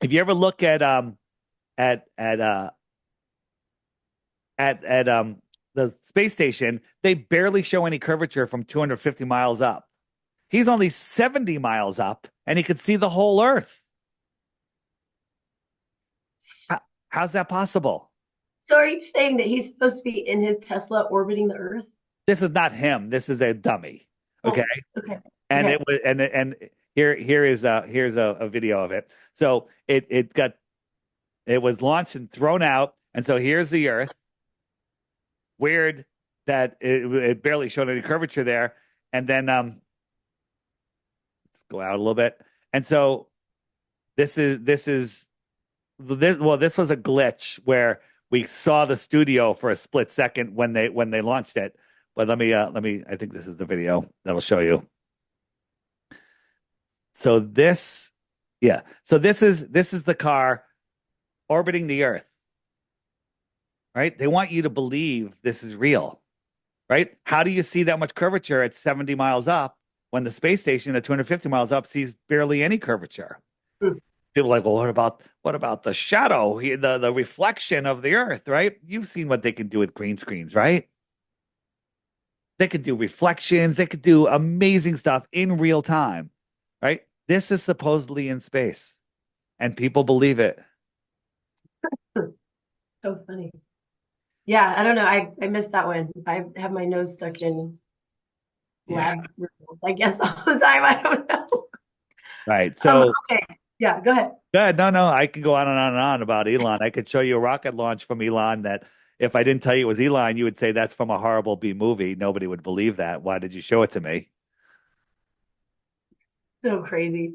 if you ever look at at uh at the space station, they barely show any curvature from 250 miles up. He's only 70 miles up and he could see the whole Earth. How's that possible? So are you saying that he's supposed to be in his Tesla orbiting the Earth? This is not him. This is a dummy. Okay. Oh, okay. And Okay. it was and here's a video of it. So it was launched and thrown out, and so here's the Earth. Weird that it barely showed any curvature there, and then let's go out a little bit. And so this was a glitch where we saw the studio for a split second when they launched it. But let me I think this is the video that'll show you. So this, yeah. So this is the car orbiting the Earth, right? They want you to believe this is real, right? How do you see that much curvature at 70 miles up when the space station at 250 miles up sees barely any curvature? Hmm. People are like, well, what about the shadow, the reflection of the Earth, right? You've seen what they can do with green screens, right? They could do reflections, they could do amazing stuff in real time, right? This is supposedly in space, and people believe it. So funny. Yeah, I don't know. I missed that one. I have my nose stuck in Yeah. lab results, I guess, all the time. I don't know. Right. So, Okay. Yeah, go ahead. good. No, I could go on and on and on about Elon. I could show you a rocket launch from Elon that if I didn't tell you it was Elon, you would say that's from a horrible B movie. Nobody would believe that. Why did you show it to me? So crazy.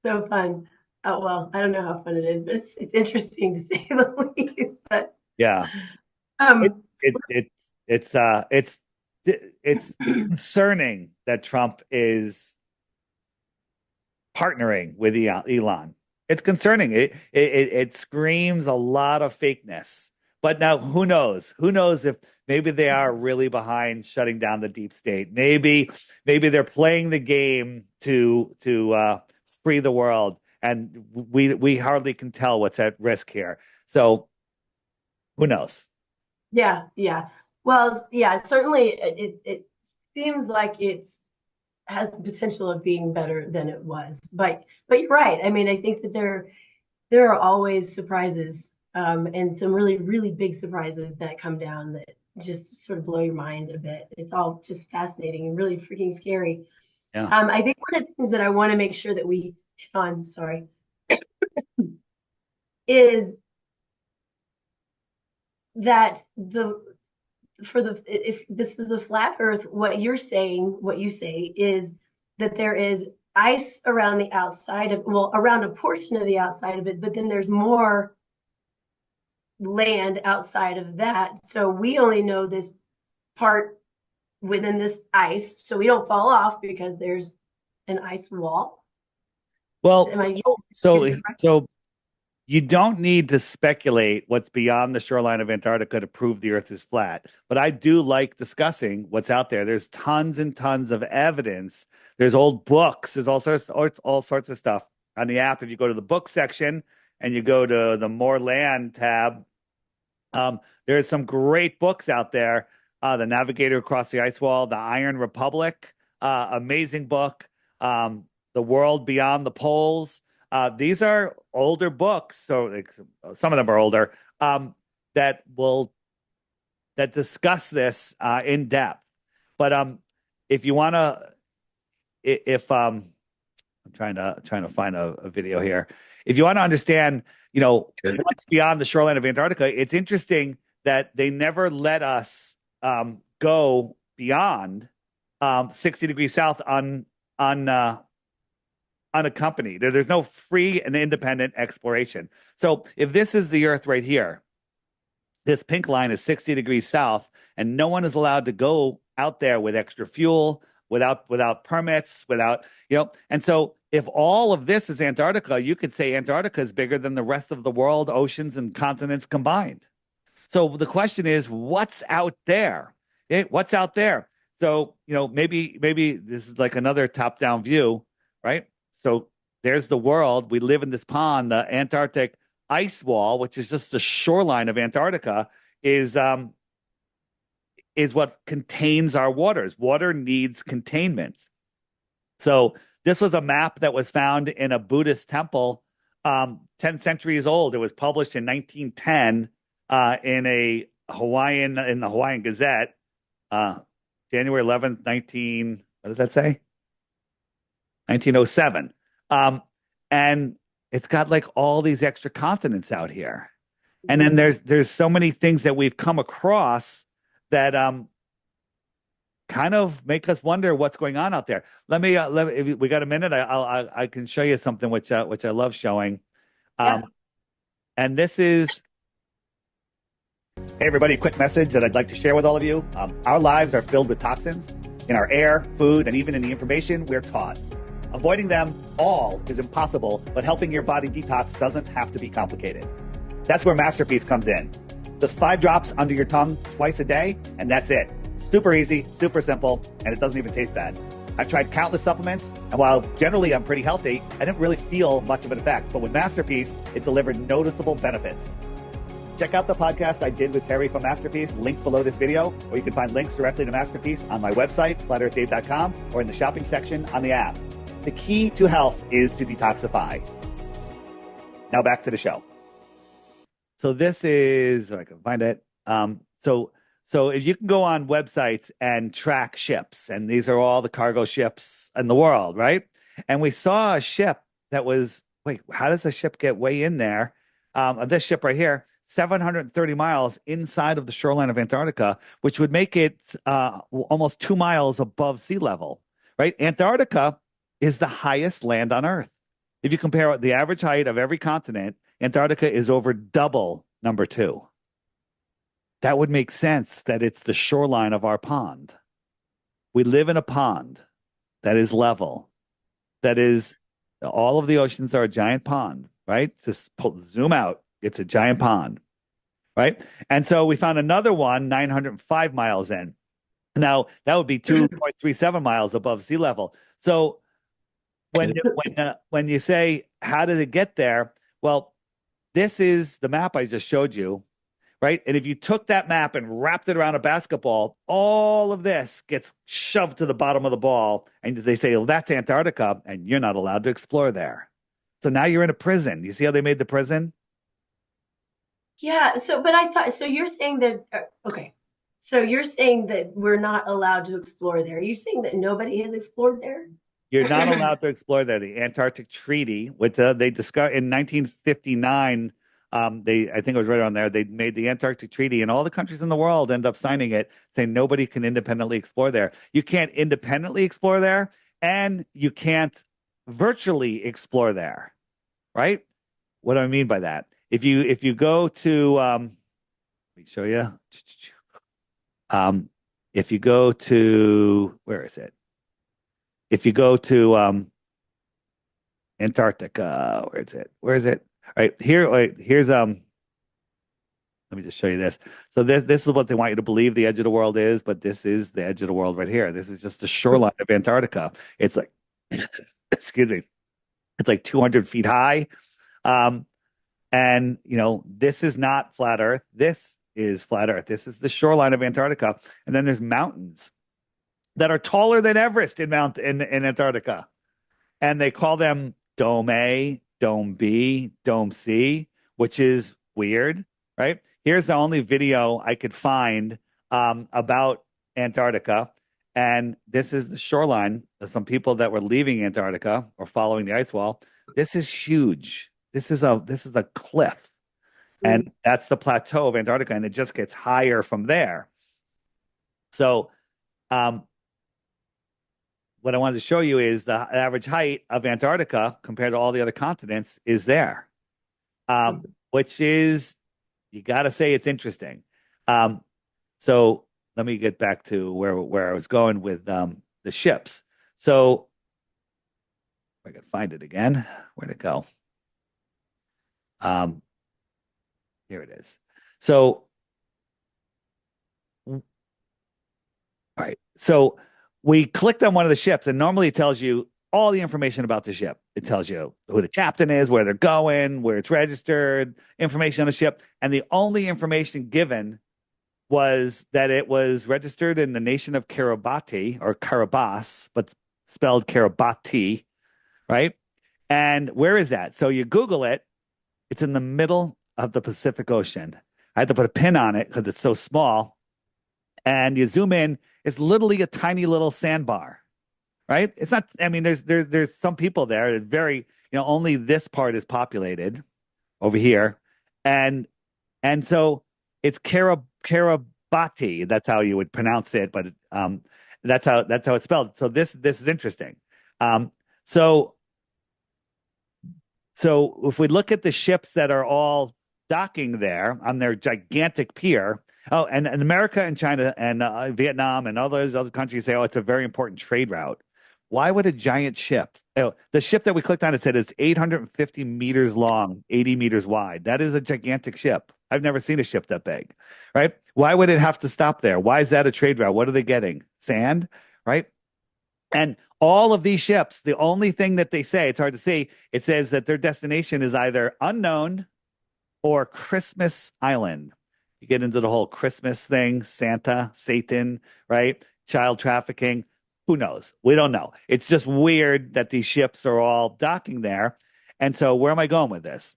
So fun. Oh, well, I don't know how fun it is, but it's interesting to say the least. But Yeah. It um it it's it's concerning that Trump is partnering with Elon. It's concerning. It screams a lot of fakeness. But now who knows? Who knows if maybe they are really behind shutting down the deep state? Maybe they're playing the game to free the world, and we hardly can tell what's at risk here. So who knows? yeah, yeah. Well, yeah, certainly it seems like it's has the potential of being better than it was. But you're right. I mean, I think that there are always surprises, and some really, really big surprises that come down that just sort of blow your mind a bit. It's all just fascinating and really freaking scary. Yeah. I think one of the things that I want to make sure that we hit on, sorry, is that the for the if this is a flat earth, what you're saying, what you say is that there is ice around the outside of, well, around a portion of the outside of it, but then there's more land outside of that. So we only know this part within this ice, so we don't fall off because there's an ice wall. Well, Am I so getting it right? so you don't need to speculate what's beyond the shoreline of Antarctica to prove the Earth is flat. But I do like discussing what's out there. There's tons and tons of evidence. There's old books. There's all sorts of stuff on the app. If you go to the book section and you go to the More Land tab, there's some great books out there. The Navigator Across the Ice Wall, The Iron Republic, amazing book. The World Beyond the Poles. These are older books, so like, some of them are older, that will that discuss this in depth. But if you want to, if I'm trying to find a video here. If you want to understand, what's beyond the shoreline of Antarctica, it's interesting that they never let us go beyond 60 degrees south on unaccompanied. There's no free and independent exploration. So if this is the Earth right here, this pink line is 60 degrees south, and no one is allowed to go out there with extra fuel, without permits, and so if all of this is Antarctica, you could say Antarctica is bigger than the rest of the world, oceans and continents combined. So the question is, what's out there? What's out there? So, maybe this is like another top-down view, right? So there's the world. We live in this pond. The Antarctic ice wall, which is just the shoreline of Antarctica, is what contains our waters. Water needs containment. So this was a map that was found in a Buddhist temple, 10 centuries old. It was published in 1910 in the Hawaiian Gazette, uh, January 11th, what does that say? 1907. And it's got like all these extra continents out here. And then there's so many things that we've come across that kind of make us wonder what's going on out there. If we got a minute, I can show you something which I love showing. Yeah. Um, and this is, hey everybody, quick message that I'd like to share with all of you. Our lives are filled with toxins in our air, food, and even in the information we're taught. Avoiding them all is impossible, but helping your body detox doesn't have to be complicated. That's where Masterpiece comes in. Just 5 drops under your tongue twice a day, and that's it. Super easy, super simple, and it doesn't even taste bad. I've tried countless supplements, and while generally I'm pretty healthy, I didn't really feel much of an effect. But with Masterpiece, it delivered noticeable benefits. Check out the podcast I did with Terry from Masterpiece, linked below this video, or you can find links directly to Masterpiece on my website, flatearthdave.com, or in the shopping section on the app. The key to health is to detoxify. Now back to the show. So this is, if I can find it. So so if you can go on websites and track ships, and these are all the cargo ships in the world, right? And we saw a ship that was, wait, how does a ship get way in there? This ship right here, 730 miles inside of the shoreline of Antarctica, which would make it almost 2 miles above sea level, right? Antarctica is the highest land on Earth. If you compare the average height of every continent, Antarctica is over double number two. That would make sense that it's the shoreline of our pond. We live in a pond that is level, that is, all of the oceans are a giant pond, right? Just zoom out, it's a giant pond, right? And so we found another one 905 miles in. Now, that would be 2.37 miles above sea level. So when you say, how did it get there? Well, this is the map I just showed you, right? And if you took that map and wrapped it around a basketball, all of this gets shoved to the bottom of the ball. And they say, well, that's Antarctica, and you're not allowed to explore there. So now you're in a prison. You see how they made the prison? Yeah. So, but I thought, so you're saying that, okay. So you're saying that we're not allowed to explore there. Are you saying that nobody has explored there? You're not allowed to explore there. The Antarctic Treaty, which they discovered in 1959, they I think it was right around there. They made the Antarctic Treaty, and all the countries in the world end up signing it, saying nobody can independently explore there. You can't independently explore there, and you can't virtually explore there, right? What do I mean by that? If you go to let me show you. If you go to, where is it? If you go to Antarctica, where is it? Where is it? All right, here, wait, here's let me just show you this. So this is what they want you to believe the edge of the world is, but this is the edge of the world right here. This is just the shoreline of Antarctica. It's like, excuse me, it's like 200 feet high. Um, and this is not flat Earth. This is flat Earth. This is the shoreline of Antarctica. And then there's mountains that are taller than Everest in Antarctica. And they call them Dome A, Dome B, Dome C, which is weird, right? Here's the only video I could find about Antarctica. And this is the shoreline of some people that were leaving Antarctica or following the ice wall. This is huge. This is a cliff. And that's the plateau of Antarctica, and it just gets higher from there. So um, what I wanted to show you is the average height of Antarctica compared to all the other continents is there, which is, you got to say, it's interesting. So let me get back to where I was going with the ships. So I can find it again. Where'd it go? Um, Here it is. So, all right. So we clicked on one of the ships, and normally it tells you all the information about the ship. It tells you who the captain is, where they're going, where it's registered, information on the ship. And the only information given was that it was registered in the nation of Kiribati or Kiribati, but spelled Kiribati, right? And where is that? So you Google it, it's in the middle of the Pacific Ocean. I had to put a pin on it because it's so small. And you zoom in, it's literally a tiny little sandbar, right? It's not, I mean, there's some people there. It's very, only this part is populated over here. And so it's Kiribati. That's how you would pronounce it, but that's how it's spelled. So this is interesting. Um, so so if we look at the ships that are all docking there on their gigantic pier, oh, and America and China and Vietnam and all those other countries say, oh, it's a very important trade route. Why would a giant ship? The ship that we clicked on, it said it's 850 meters long, 80 meters wide. That is a gigantic ship. I've never seen a ship that big, right? Why would it have to stop there? Why is that a trade route? What are they getting? Sand, right? And all of these ships, the only thing that they say, it's hard to see, it says that their destination is either unknown or Christmas Island. You get into the whole Christmas thing, Santa, Satan, right? Child trafficking. Who knows? We don't know. It's just weird that these ships are all docking there. And so where am I going with this?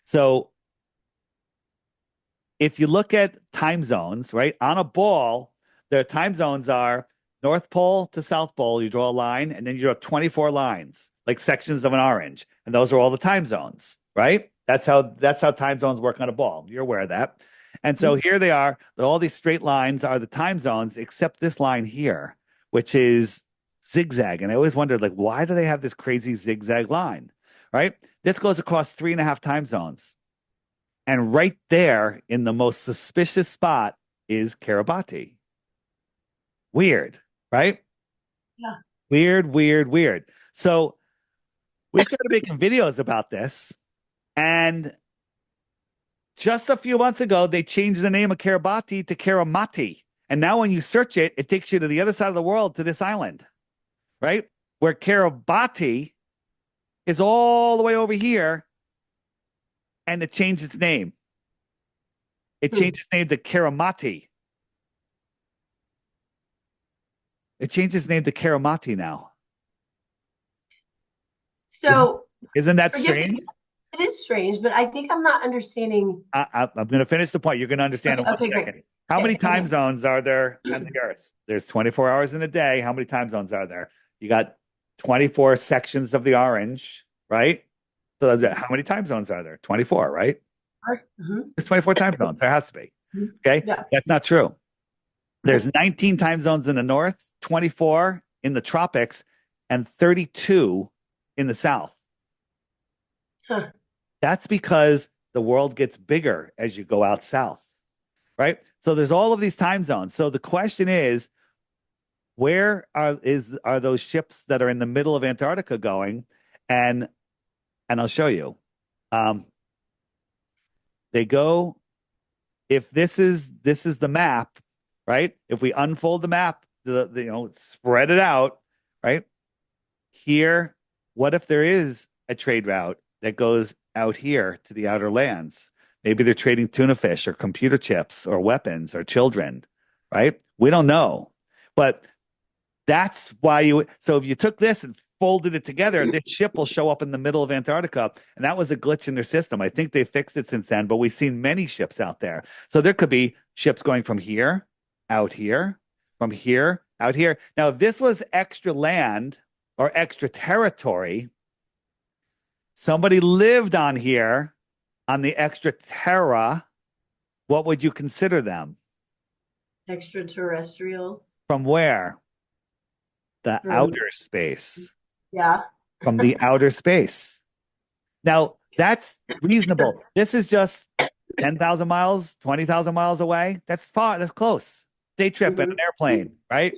So if you look at time zones, right, on a ball, their time zones are North Pole to South Pole. You draw a line, and then you draw 24 lines, like sections of an orange, and those are all the time zones, right? That's how time zones work on a ball. You're aware of that. And so here they are. All these straight lines are the time zones, except this line here, which is zigzag. And I always wondered, like, why do they have this crazy zigzag line, right? This goes across 3.5 time zones. And right there in the most suspicious spot is Kiribati. Weird, right? Yeah. Weird, weird, weird. So we started making videos about this. And just a few months ago, they changed the name of Kiribati to Kirimati. And now when you search it, it takes you to the other side of the world to this island, right? Where Kiribati is all the way over here and it changed its name. It Hmm. changed its name to Kirimati. It changed its name to Kirimati now. Isn't So isn't that forgive me, strange? it is strange, but I think I'm not understanding. I'm going to finish the point. You're going to understand Okay, in one okay, great. second. How many Okay, time okay. zones are there on the Earth? There's 24 hours in a day. How many time zones are there? You got 24 sections of the orange, right? So how many time zones are there? 24, right? Mm-hmm. There's 24 time zones. There has to be. Okay. Yeah. That's not true. Okay. There's 19 time zones in the north, 24 in the tropics, and 32 in the south. Huh. That's because the world gets bigger as you go out south, right? So there's all of these time zones. So the question is, where are those ships that are in the middle of Antarctica going? And I'll show you. Um, they go if this is the map, right? If we unfold the map, spread it out, right? Here, what if there is a trade route that goes out here to the outer lands? Maybe they're trading tuna fish or computer chips or weapons or children, right? We don't know. But that's why so if you took this and folded it together, this ship will show up in the middle of Antarctica. And that was a glitch in their system. I think they fixed it since then, but we've seen many ships out there. So there could be ships going from here, out here, from here, out here. Now, if this was extra land or extra territory, somebody lived on here on the extra terra, what would you consider them? Extraterrestrial From where? The from, outer space. yeah. From the outer space. Now, that's reasonable. This is just 10,000 miles, 20,000 miles away. That's far, that's close. Day trip in an Mhm. airplane, right?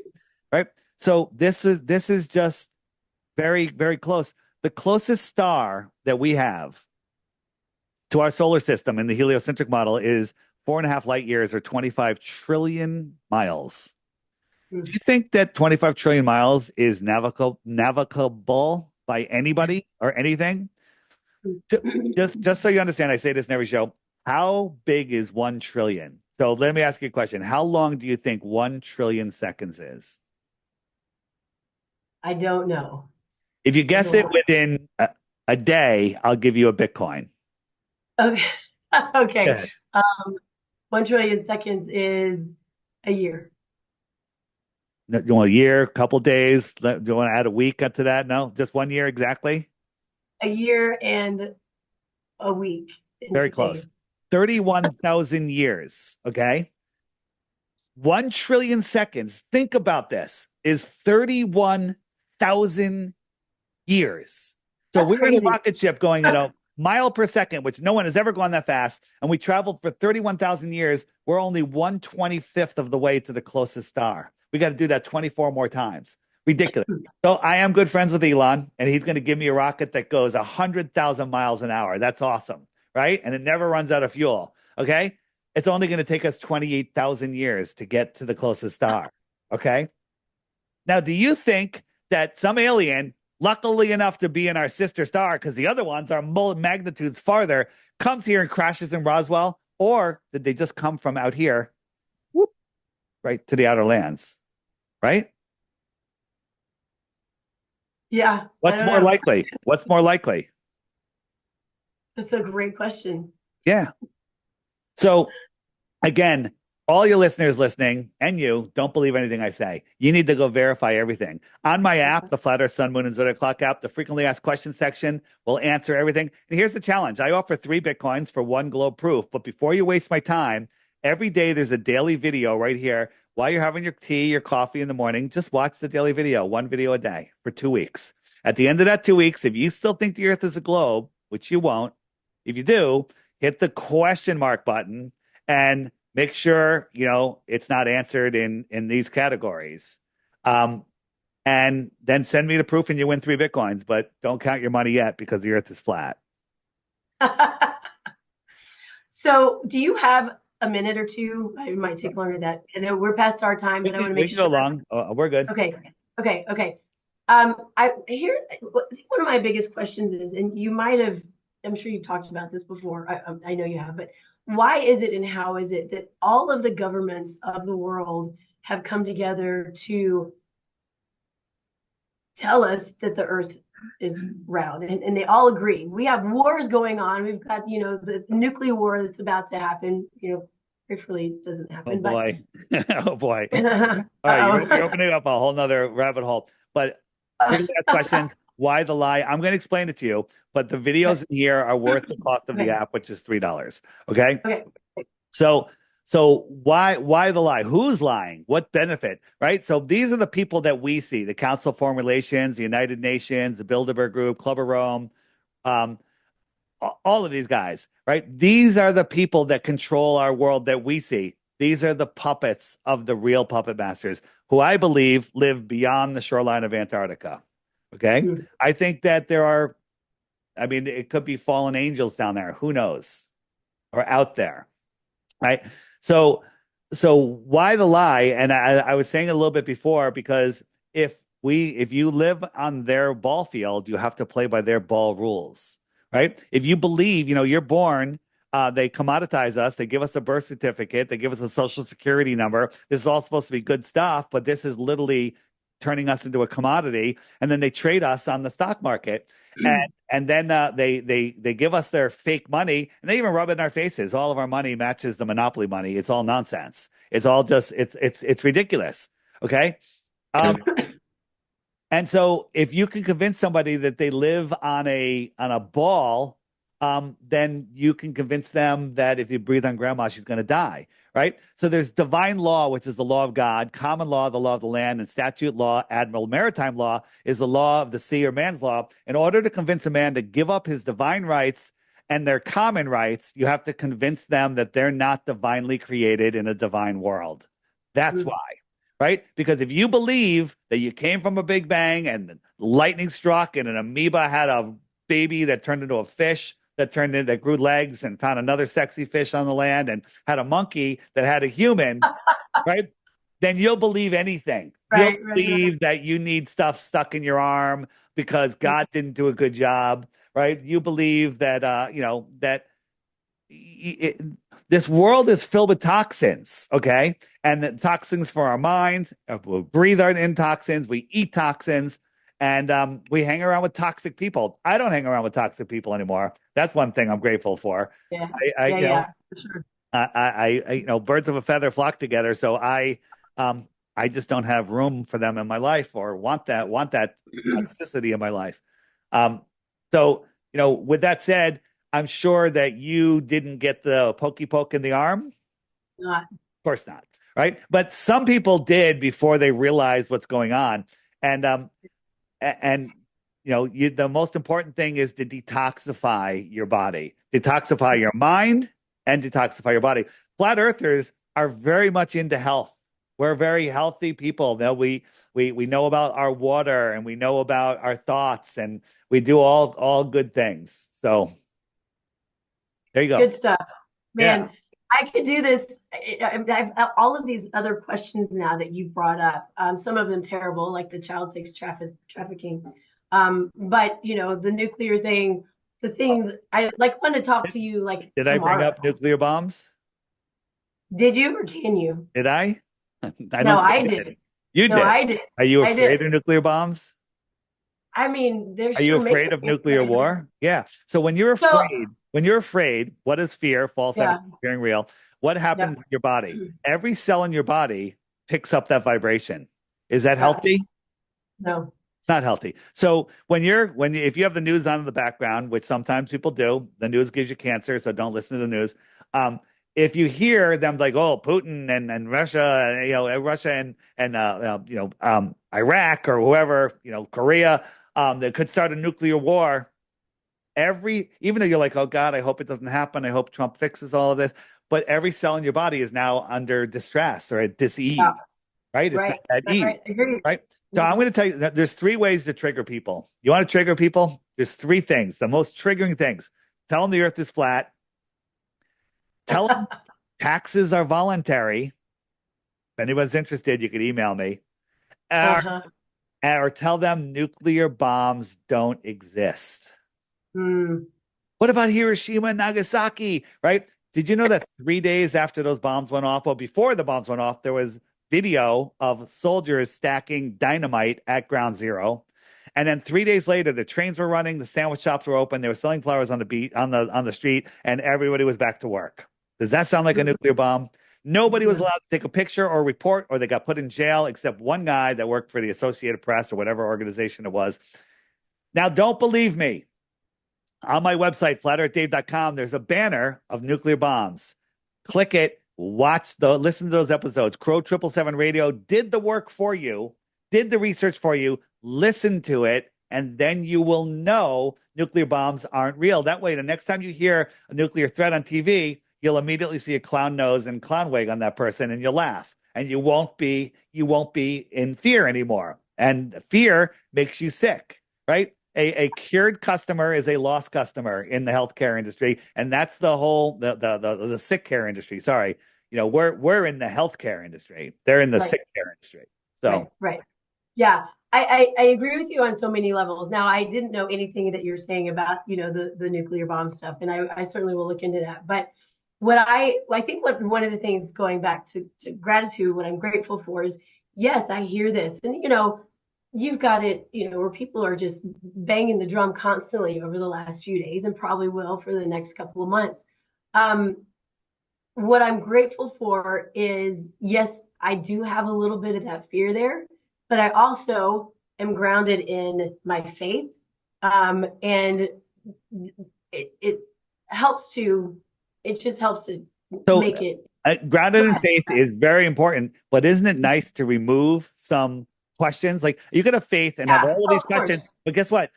Right. So this is just very, very close. The closest star that we have to our solar system in the heliocentric model is 4.5 light years or 25 trillion miles. Do you think that 25 trillion miles is navigable by anybody or anything? Just so you understand, I say this in every show. How big is 1 trillion? So let me ask you a question. How long do you think 1 trillion seconds is? I don't know. If you It's a guess it lot. within a day, I'll give you a Bitcoin. Okay. Okay. Yeah. 1 trillion seconds is a year. You want a year, couple days? Do you want to add a week to that? No, just 1 year exactly. A year and a week in Very today's. close. 31,000 years. Okay. 1 trillion seconds. Think about this is 31,000 years. So That's we're in a crazy. rocket ship going at a mile per second, which no one has ever gone that fast. And we traveled for 31,000 years. We're only 1/25th of the way to the closest star. We got to do that 24 more times. Ridiculous. So I am good friends with Elon, and he's going to give me a rocket that goes 100,000 miles an hour. That's awesome, right? And it never runs out of fuel. Okay. It's only going to take us 28,000 years to get to the closest star. Okay. Now, do you think that some alien, luckily enough to be in our sister star, because the other ones are magnitudes farther, comes here and crashes in Roswell? Or did they just come from out here, whoop, right to the outer lands? Right? Yeah, I What's don't more know. likely? What's more likely? That's a great question. Yeah. So Again, all your listeners listening and you don't believe anything I say. You need to go verify everything. On my app, the Flat Earth Sun, Moon, and Zodiac Clock app, the frequently asked questions section will answer everything. And here's the challenge. I offer 3 Bitcoins for 1 globe proof. But before you waste my time, every day there's a daily video right here. While you're having your tea, your coffee in the morning, just watch the daily video, 1 video a day for 2 weeks. At the end of that 2 weeks, if you still think the Earth is a globe, which you won't, if you do, hit the question mark button and make sure it's not answered in these categories. Um, and then send me the proof and you win 3 Bitcoins, but don't count your money yet because the earth is flat. So, do you have a minute or two? It might take longer than that. I know we're past our time, We but I want can, to we make can go sure. long. We're good. Okay, okay. I think one of my biggest questions is, and you might have, I'm sure you've talked about this before. I know you have, but why is it and how is it that all of the governments of the world have come together to tell us that the Earth is round, and they all agree? We have wars going on. We've got, the nuclear war that's about to happen. Hopefully it doesn't Oh happen, but boy. Oh boy. All right, you're uh-oh. opening up a whole nother rabbit hole. But frequently asked questions, why the lie? I'm going to explain it to you, but the videos in here are worth the cost of the Okay, app, which is $3. Okay. okay. So so why the lie? Who's lying? What benefit? Right? So these are the people that we see: the Council of Foreign Relations, the United Nations, the Bilderberg Group, Club of Rome, um, all of these guys. Right? These are the people that control our world that we see. These are the puppets of the real puppet masters, who I believe live beyond the shoreline of Antarctica. Okay, Hmm. I think that there are. I mean, it could be fallen angels down there. Who knows? Or out there, right? So, so why the lie? And I was saying it a little bit before because if you live on their ball field, you have to play by their ball rules, right? If you believe, you're born, they commoditize us, they give us a birth certificate, they give us a social security number. This is all supposed to be good stuff, but this is literally turning us into a commodity, and then they trade us on the stock market. And then they give us their fake money, and they even rub it in our faces. All of our money matches the monopoly money. It's all nonsense. It's all just it's ridiculous. Okay. Um, and so if you can convince somebody that they live on a ball, then you can convince them that if you breathe on grandma, she's going to die, right? So there's divine law, which is the law of God; common law, the law of the land; and statute law, admiral maritime law, is the law of the sea or man's law. In order to convince a man to give up his divine rights and their common rights, you have to convince them that they're not divinely created in a divine world. That's why, right? Because if you believe that you came from a big bang and lightning struck and an amoeba had a baby that turned into a fish that grew legs and found another sexy fish on the land and had a monkey that had a human, right? Then you'll believe anything. You'll Right, right, right. believe that you need stuff stuck in your arm because God didn't do a good job, right? You believe that that it, this world is filled with toxins, okay? And the toxins for our minds, we breathe in toxins, we eat toxins, and we hang around with toxic people. I don't hang around with toxic people anymore. That's one thing I'm grateful for. Yeah, I yeah, yeah, for sure. birds of a feather flock together. So I just don't have room for them in my life or want that toxicity in my life. Um, so, with that said, I'm sure that you didn't get the pokey poke in the arm. Not, Of course not, right? But some people did before they realized what's going on. And and the most important thing is to detoxify your body, detoxify your mind, and detoxify your body. Flat earthers are very much into health. We're very healthy people. Now we know about our water and we know about our thoughts and we do all good things. So there you go. good stuff, Yeah. man. I could do this. I've all of these other questions now that you've brought up. Some of them terrible, like the child sex trafficking. But the nuclear thing, the things I like want to talk to you like Did I bring tomorrow. up nuclear bombs? Did you or can you? Did I? I No, don't think I I did. did. You No, did. I did. Are you I did. afraid of nuclear bombs? I mean, they're Are you sure afraid making of things nuclear everywhere. war? Yeah. So So when you're afraid, what is fear? False evidence yeah, appearing real. What happens Yep. in your body? Every cell in your body picks up that vibration. Is that Yeah. healthy? No. It's not healthy. So if you have the news on in the background, which sometimes people do, the news gives you cancer, so don't listen to the news. Um, if you hear them like, oh, Putin and Russia, Russia and Iraq or whoever, Korea, that could start a nuclear war. Even though you're like, oh God, I hope it doesn't happen. I hope Trump fixes all of this. But every cell in your body is now under distress or at Yeah. dis-ease, right? It's not Right. at Right. ease, Right. Agreed. right? So I'm Mhm. going to tell you that there's three ways to trigger people. You want to trigger people? There's three things, the most triggering things. Tell them the earth is flat. Tell them taxes are voluntary. If anyone's interested, you could email me. Or, Uh-huh. or tell them nuclear bombs don't exist. Mm. What about Hiroshima and Nagasaki, right? Did you know that 3 days after those bombs went off, well, before the bombs went off, there was video of soldiers stacking dynamite at ground zero. And then 3 days later, the trains were running, the sandwich shops were open, they were selling flowers on the beat on the street, and everybody was back to work. Does that sound like a nuclear bomb? Nobody was Mhm. allowed to take a picture or report, or they got put in jail, except one guy that worked for the Associated Press or whatever organization it was. Now, don't believe me. On my website, flatearthdave.com, there's a banner of nuclear bombs. Click it, listen to those episodes. Crow 777 Radio did the work for you, did the research for you, listen to it, and then you will know nuclear bombs aren't real. That way, the next time you hear a nuclear threat on TV, you'll immediately see a clown nose and clown wig on that person and you'll laugh. And you won't be in fear anymore. And fear makes you sick, right? A cured customer is a lost customer in the healthcare industry, and that's the whole the sick care industry. Sorry, we're in the healthcare industry. They're in the Right. sick care industry. Right. So Right. Yeah. I agree with you on so many levels. Now, I didn't know anything that you're saying about, the nuclear bomb stuff, and I certainly will look into that. But I think what one of the things going back to gratitude, what I'm grateful for is, yes, I hear this. And, you've got it, where people are just banging the drum constantly over the last few days and probably will for the next couple of months. Um, what I'm grateful for is, yes, I do have a little bit of that fear there, but I also am grounded in my faith. And it helps to, it just helps to so make it. grounded Go in ahead. faith is very important, but isn't it nice to remove some questions? Like you could have faith and have Yeah, all of oh, these of questions, course. but guess what?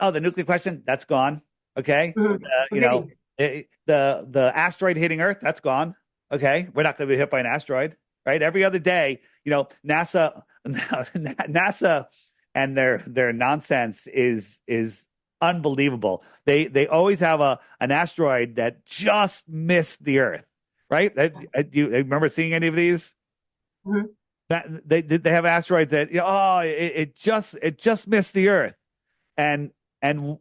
Oh, the nuclear question, that's gone. Okay. Agreed. The asteroid hitting Earth, that's gone. Okay. We're not going to be hit by an asteroid, right? Every other day, NASA and their nonsense is unbelievable. They always have an asteroid that just missed the Earth, right? Do you remember seeing any of these? Mhm. That they have asteroids that it just missed the Earth, and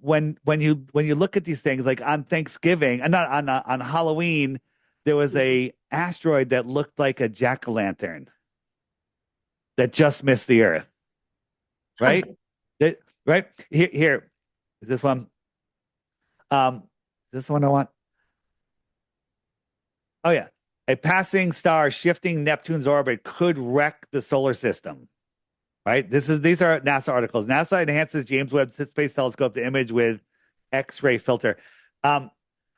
when you look at these things like on Thanksgiving and not on Halloween, there was a asteroid that looked like a jack-o'-lantern that just missed the Earth, right? That, right here is this one. Is this one I want? Oh yeah, a passing star shifting Neptune's orbit could wreck the solar system. Right? These are NASA articles. NASA enhances James Webb Space Telescope to image with X-ray filter. Um,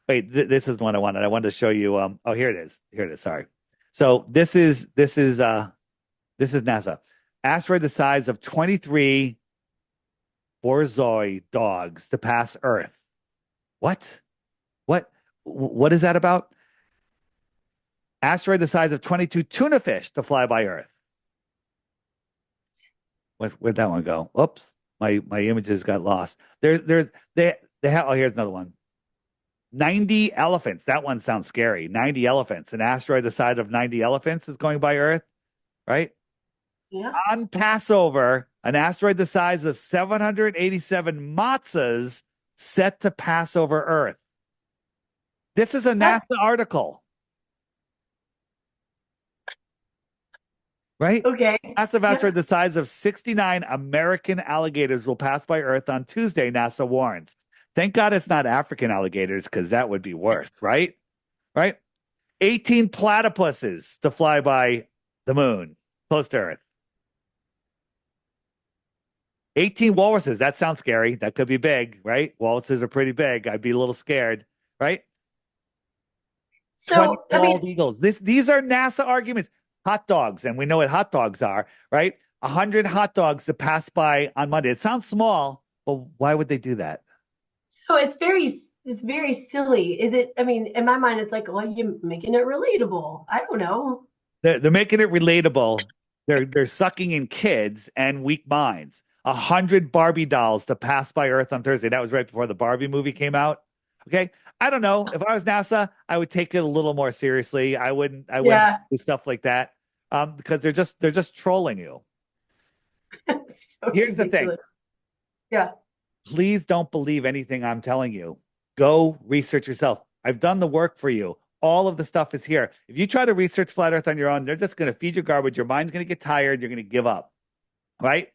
wait, this is the one I wanted. I wanted to show you. Oh, here it is. Here it is. Sorry. So this is NASA. Asteroid the size of 23 Borzoi dogs to pass Earth. What? What? What is that about? Asteroid the size of 22 tuna fish to fly by Earth. Where'd that one go? Oops, my images got lost. They have. Oh, here's another one. 90 elephants. That one sounds scary. 90 elephants. An asteroid the size of 90 elephants is going by Earth, right? Yeah. On Passover, an asteroid the size of 787 matzahs set to pass over Earth. This is a That, NASA article, right? okay. Massive Yeah. asteroid the size of 69 American alligators will pass by Earth on Tuesday, NASA warns. Thank God it's not African alligators because that would be worse, right? Right? 18 platypuses to fly by the moon, close to Earth. 18 walruses. That sounds scary. That could be big, right? Walruses are pretty big. I'd be a little scared, right? 20 So, I mean, bald eagles. These are NASA arguments. Hot dogs, and we know what hot dogs are, right? 100 hot dogs to pass by on Monday. It sounds small, but why would they do that? so it's very silly. Is it? I mean, in my mind, it's like, well, you're making it relatable. I don't know. They're making it relatable. They're sucking in kids and weak minds. 100 Barbie dolls to pass by Earth on Thursday. That was right before the Barbie movie came out. Okay. I don't know. If I was NASA, I would take it a little more seriously. I wouldn't Yeah, do stuff like that. Because they're just trolling you. so Here's the thing. ridiculous. Yeah. Please don't believe anything I'm telling you. Go research yourself. I've done the work for you. All of the stuff is here. If you try to research flat Earth on your own, they're just going to feed you garbage. Your mind's going to get tired. You're going to give up, right?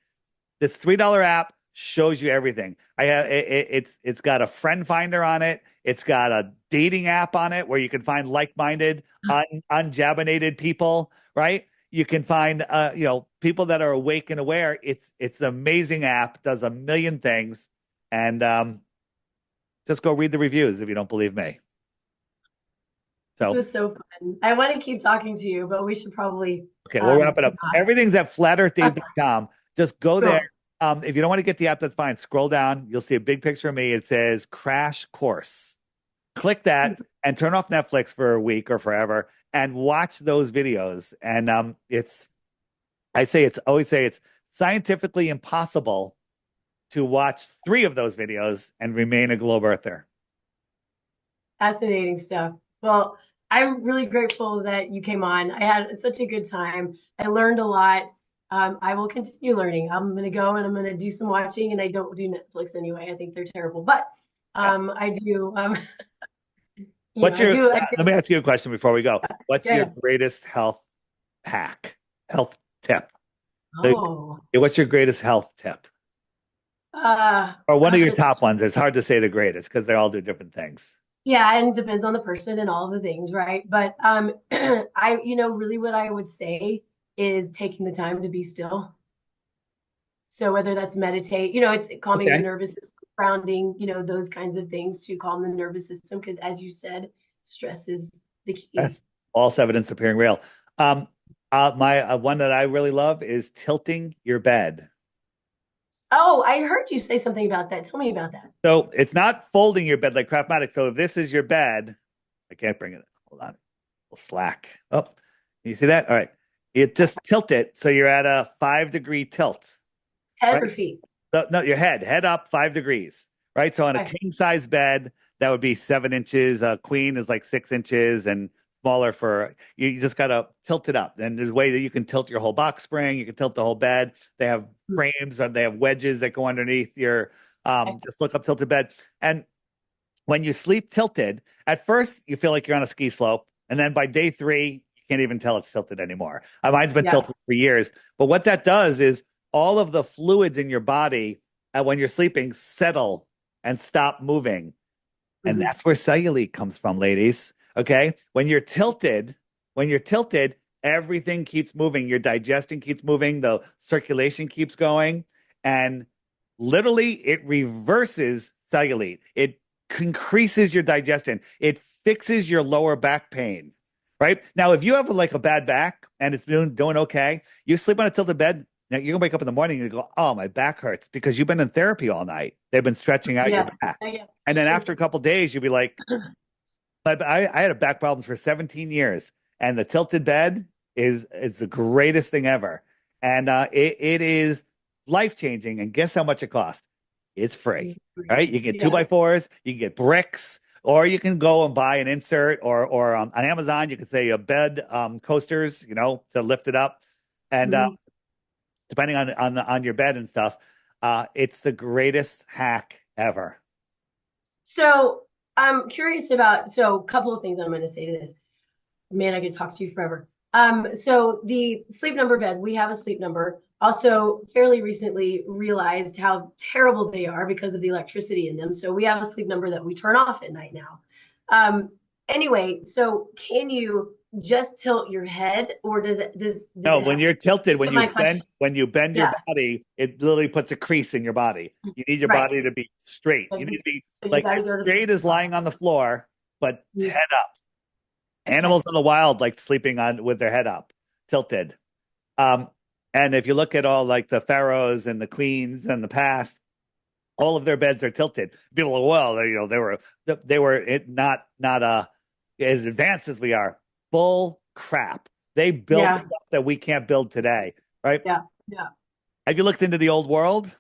This $3 app shows you everything. I have it's got a friend finder on it. It's got a dating app on it where you can find like-minded, unjabinated people, right? You can find people that are awake and aware. It's an amazing app, does a million things, and just go read the reviews if you don't believe me. It So was so fun. I want to keep talking to you, but we should probably okay, we'll wrap it up. not. Everything's at Okay, flatearthdave.com. Just go there. cool. If you don't want to get the app, that's fine. Scroll down. You'll see a big picture of me. It says Crash Course. Click that and turn off Netflix for a week or forever and watch those videos. And I always say it's scientifically impossible to watch 3 of those videos and remain a globe earther. Fascinating stuff. Well, I'm really grateful that you came on. I had such a good time. I learned a lot. I will continue learning. I'm going to go and I'm going to do some watching, and I don't do Netflix anyway. I think they're terrible, but Yes. I do. What's I your, do. let me ask you a question before we go. What's Yeah, your yeah. greatest health hack, health tip? Like, Oh, what's your greatest health tip? Or one of gosh, your top ones? It's hard to say the greatest because they all do different things. yeah, and it depends on the person and all the things, right? But really what I would say is taking the time to be still. So whether that's meditate, it's calming the Okay. nervous system, grounding, those kinds of things to calm the nervous system. Because as you said, stress is the key. That's false evidence appearing real. Um, my one that I really love is tilting your bed. Oh, I heard you say something about that. Tell me about that. So it's not folding your bed like Craftmatic. So if this is your bed, I can't bring it. Hold on. We'll slack. Oh, you see that? All right. You just tilt it so you're at a 5-degree tilt, Head right? or feet? No, your head up 5 degrees, right? So on a Okay. king size bed, that would be 7 inches. A queen is like 6 inches and smaller for you just got to tilt it up. And there's a way that you can tilt your whole box spring. You can tilt the whole bed. They have frames and they have wedges that go underneath your Okay. just look up tilted bed. And when you sleep tilted, at first you feel like you're on a ski slope. And then by day 3, you can't even tell it's tilted anymore. Mine's been Yeah. tilted for years. But what that does is all of the fluids in your body when you're sleeping settle and stop moving. And Mhm. that's where cellulite comes from, ladies. Okay. When you're tilted, everything keeps moving. Your digestion keeps moving. The circulation keeps going. And literally, it reverses cellulite. It increases your digestion. It fixes your lower back pain. Right now, if you have like a bad back and it's doing okay, you sleep on a tilted bed. Now you're gonna wake up in the morning and you go, "Oh, my back hurts," because you've been in therapy all night. They've been stretching out your Yeah. back, Yeah. Yeah. and then Sure. after a couple of days, you'll be like, I had a back problems for 17 years, and the tilted bed is the greatest thing ever, and it is life changing. And guess how much it costs? It's free. All right, you can get two Yeah. by fours, you can get bricks, or you can go and buy an insert, or on Amazon you can say a bed coasters, to lift it up, and Mhm. depending on your bed and stuff, it's the greatest hack ever. So I'm curious about, so a couple of things I'm going to say to this. Man, I could talk to you forever. So the sleep number bed, we have a sleep number. Also, fairly recently realized how terrible they are because of the electricity in them. So we have a sleep number that we turn off at night now. Um, Anyway, so can you just tilt your head, or does No, it when have you're to? tilted, To my question. when you bend your Yeah. body, it literally puts a crease in your body. You need your Right. body to be straight. So You need to be you like got to as go to the straight as top. lying on the floor, but Mm, head up. Animals okay. in the wild like sleeping on with their head up, tilted. Um, and if you look at all like the pharaohs and the queens in the past, all of their beds are tilted. People are, well, they were not as advanced as we are. Bull crap. They built Yeah. stuff that we can't build today, right? Yeah. Yeah. Have you looked into the old world?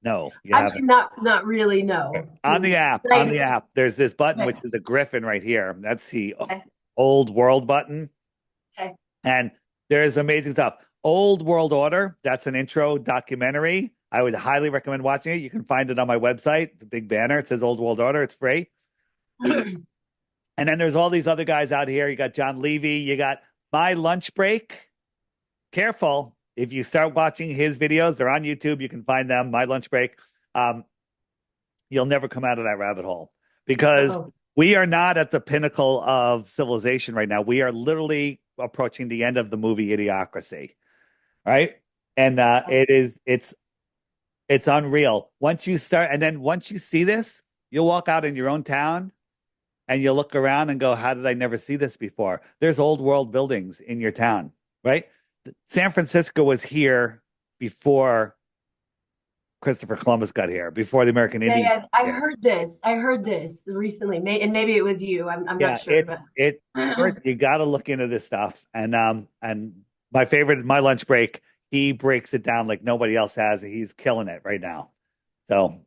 No, you I haven't. mean, not really. No. On Right. the app, there's this button Okay. which is a griffin right here. That's the Okay. old world button. Okay. And there's amazing stuff. Old World Order, that's an intro documentary. I would highly recommend watching it. You can find it on my website, the big banner. It says Old World Order. It's free. And then there's all these other guys out here. You got John Levy. You got My Lunch Break. Careful. If you start watching his videos, they're on YouTube. You can find them, My Lunch Break. Um, you'll never come out of that rabbit hole because Uh-oh. we are not at the pinnacle of civilization right now. We are literally approaching the end of the movie Idiocracy, right? And it's unreal. Once you start, and then once you see this, you'll walk out in your own town and you'll look around and go, "How did I never see this before?" There's old world buildings in your town, right? San Francisco was here before Christopher Columbus got here, before the American Yeah, Indians yeah. got here. I heard this recently. And maybe it was you. I'm not Yeah, sure, but first you got to look into this stuff. And my favorite, my lunch break, he breaks it down like nobody else has. He's killing it right now. So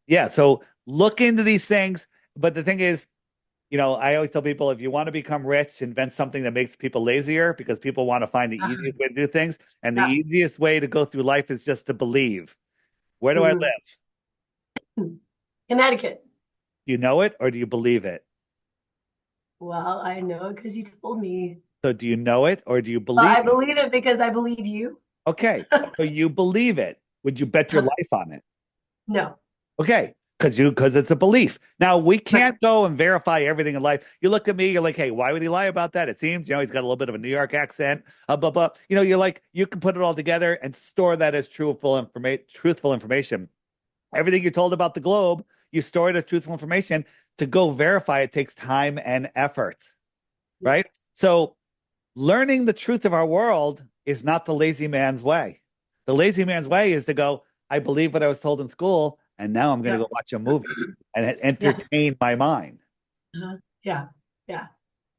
yeah, so look into these things. But the thing is, I always tell people if you want to become rich, invent something that makes people lazier because people want to find the easiest way to do things. And the yeah. easiest way to go through life is just to believe. Where do I Mhm. live? Connecticut. Do you know it or do you believe it? Well, I know because you told me. So do you know it or do you Well, believe I it? believe it because I believe you. Okay. So you believe it. Would you bet your life on it? No. Okay. Because it's a belief. Now we Right. can't go and verify everything in life. You look at me, you're like, hey, why would he lie about that? It seems, he's got a little bit of a New York accent, blah, blah. You're like, you can put it all together and store that as truthful information. Everything you're told about the globe, you store it as truthful information. To go verify it takes time and effort, Yeah. right? So learning the truth of our world is not the lazy man's way. The lazy man's way is to go, I believe what I was told in school, and now I'm going to Yeah. go watch a movie and Yeah. entertain my mind. Yeah. Yeah.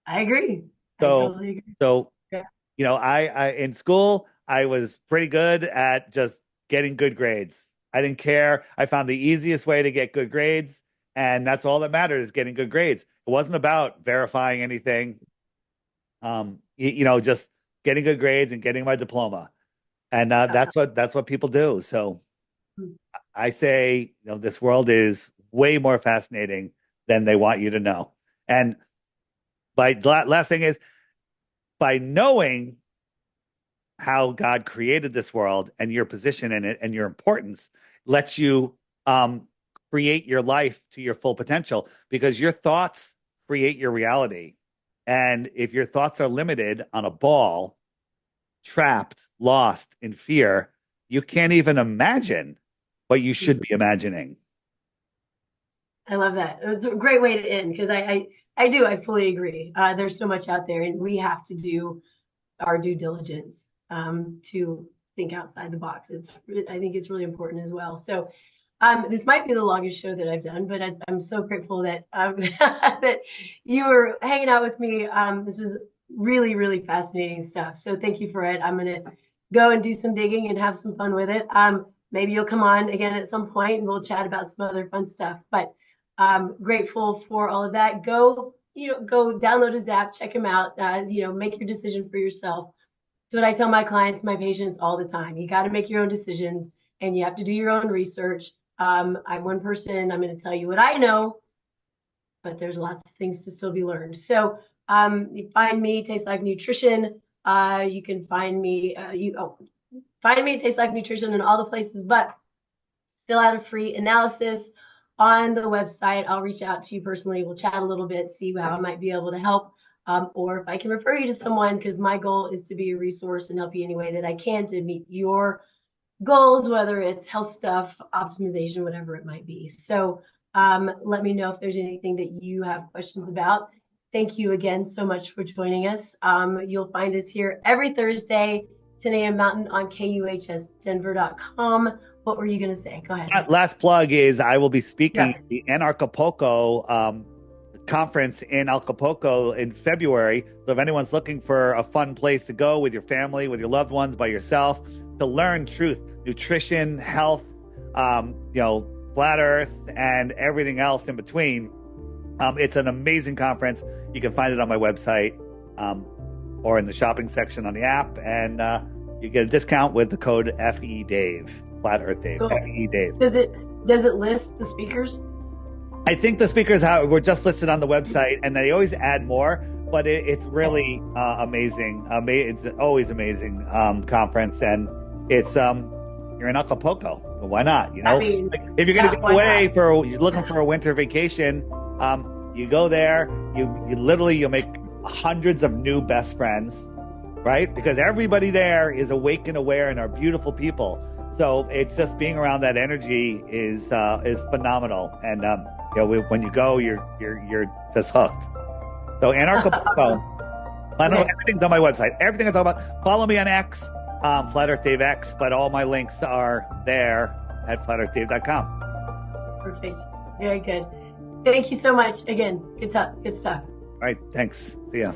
I agree. I So, totally agree. so Yeah. I in school I was pretty good at just getting good grades. I didn't care. I found the easiest way to get good grades, and that's all that mattered is getting good grades. It wasn't about verifying anything. Just getting good grades and getting my diploma. And Yeah. that's what people do. So I say, this world is way more fascinating than they want you to know. And last thing is by knowing how God created this world and your position in it and your importance lets you create your life to your full potential because your thoughts create your reality. And if your thoughts are limited on a ball, trapped, lost in fear, you can't even imagine what you should be imagining. I love that. It's a great way to end because I fully agree. There's so much out there, and we have to do our due diligence to think outside the box. I think it's really important as well. So this might be the longest show that I've done, but I'm so grateful that that you were hanging out with me. This was really, really fascinating stuff. So thank you for it. I'm gonna go and do some digging and have some fun with it. Maybe you'll come on again at some point and we'll chat about some other fun stuff. But grateful for all of that. Go download his app, check him out. Make your decision for yourself. That's what I tell my clients, my patients all the time. You got to make your own decisions and you have to do your own research. I'm one person. I'm going to tell you what I know, but there's lots of things to still be learned. So you find me, Taste Life Nutrition. You can find me. Find me at Taste Life Nutrition in all the places, but fill out a free analysis on the website. I'll reach out to you personally. We'll chat a little bit, see how I might be able to help, or if I can refer you to someone, because my goal is to be a resource and help you any way that I can to meet your goals, whether it's health stuff, optimization, whatever it might be. So let me know if there's anything that you have questions about. Thank you again so much for joining us. You'll find us here every Thursday, 10 a.m. Mountain on KUHSdenver.com. What were you going to say? Go ahead. Last plug is I will be speaking Yeah. at the Anarchapulco conference in Acapulco in February. So if anyone's looking for a fun place to go with your family, with your loved ones, by yourself, to learn truth, nutrition, health, flat earth, and everything else in between, it's an amazing conference. You can find it on my website or in the shopping section on the app, and you get a discount with the code FEDAVE, Flat Earth Dave, Cool. FEDAVE. Does it list the speakers? I think the speakers were just listed on the website, and they always add more, but it's really amazing. It's always amazing conference, and it's you're in Acapulco. Well, why not? I mean, if you're going to go away you're looking for a winter vacation, you go there. You'll make hundreds of new best friends, right? Because everybody there is awake and aware and are beautiful people. So it's just being around that energy is phenomenal, and when you go, you're just hooked. So Anarchapulco, I know everything's on my website. Everything I talk about. Follow me on X, Flat Earth Dave X, but all my links are there at flatearthdave.com. Perfect. Very good. Thank you so much. Again, good stuff. All right, thanks. See ya.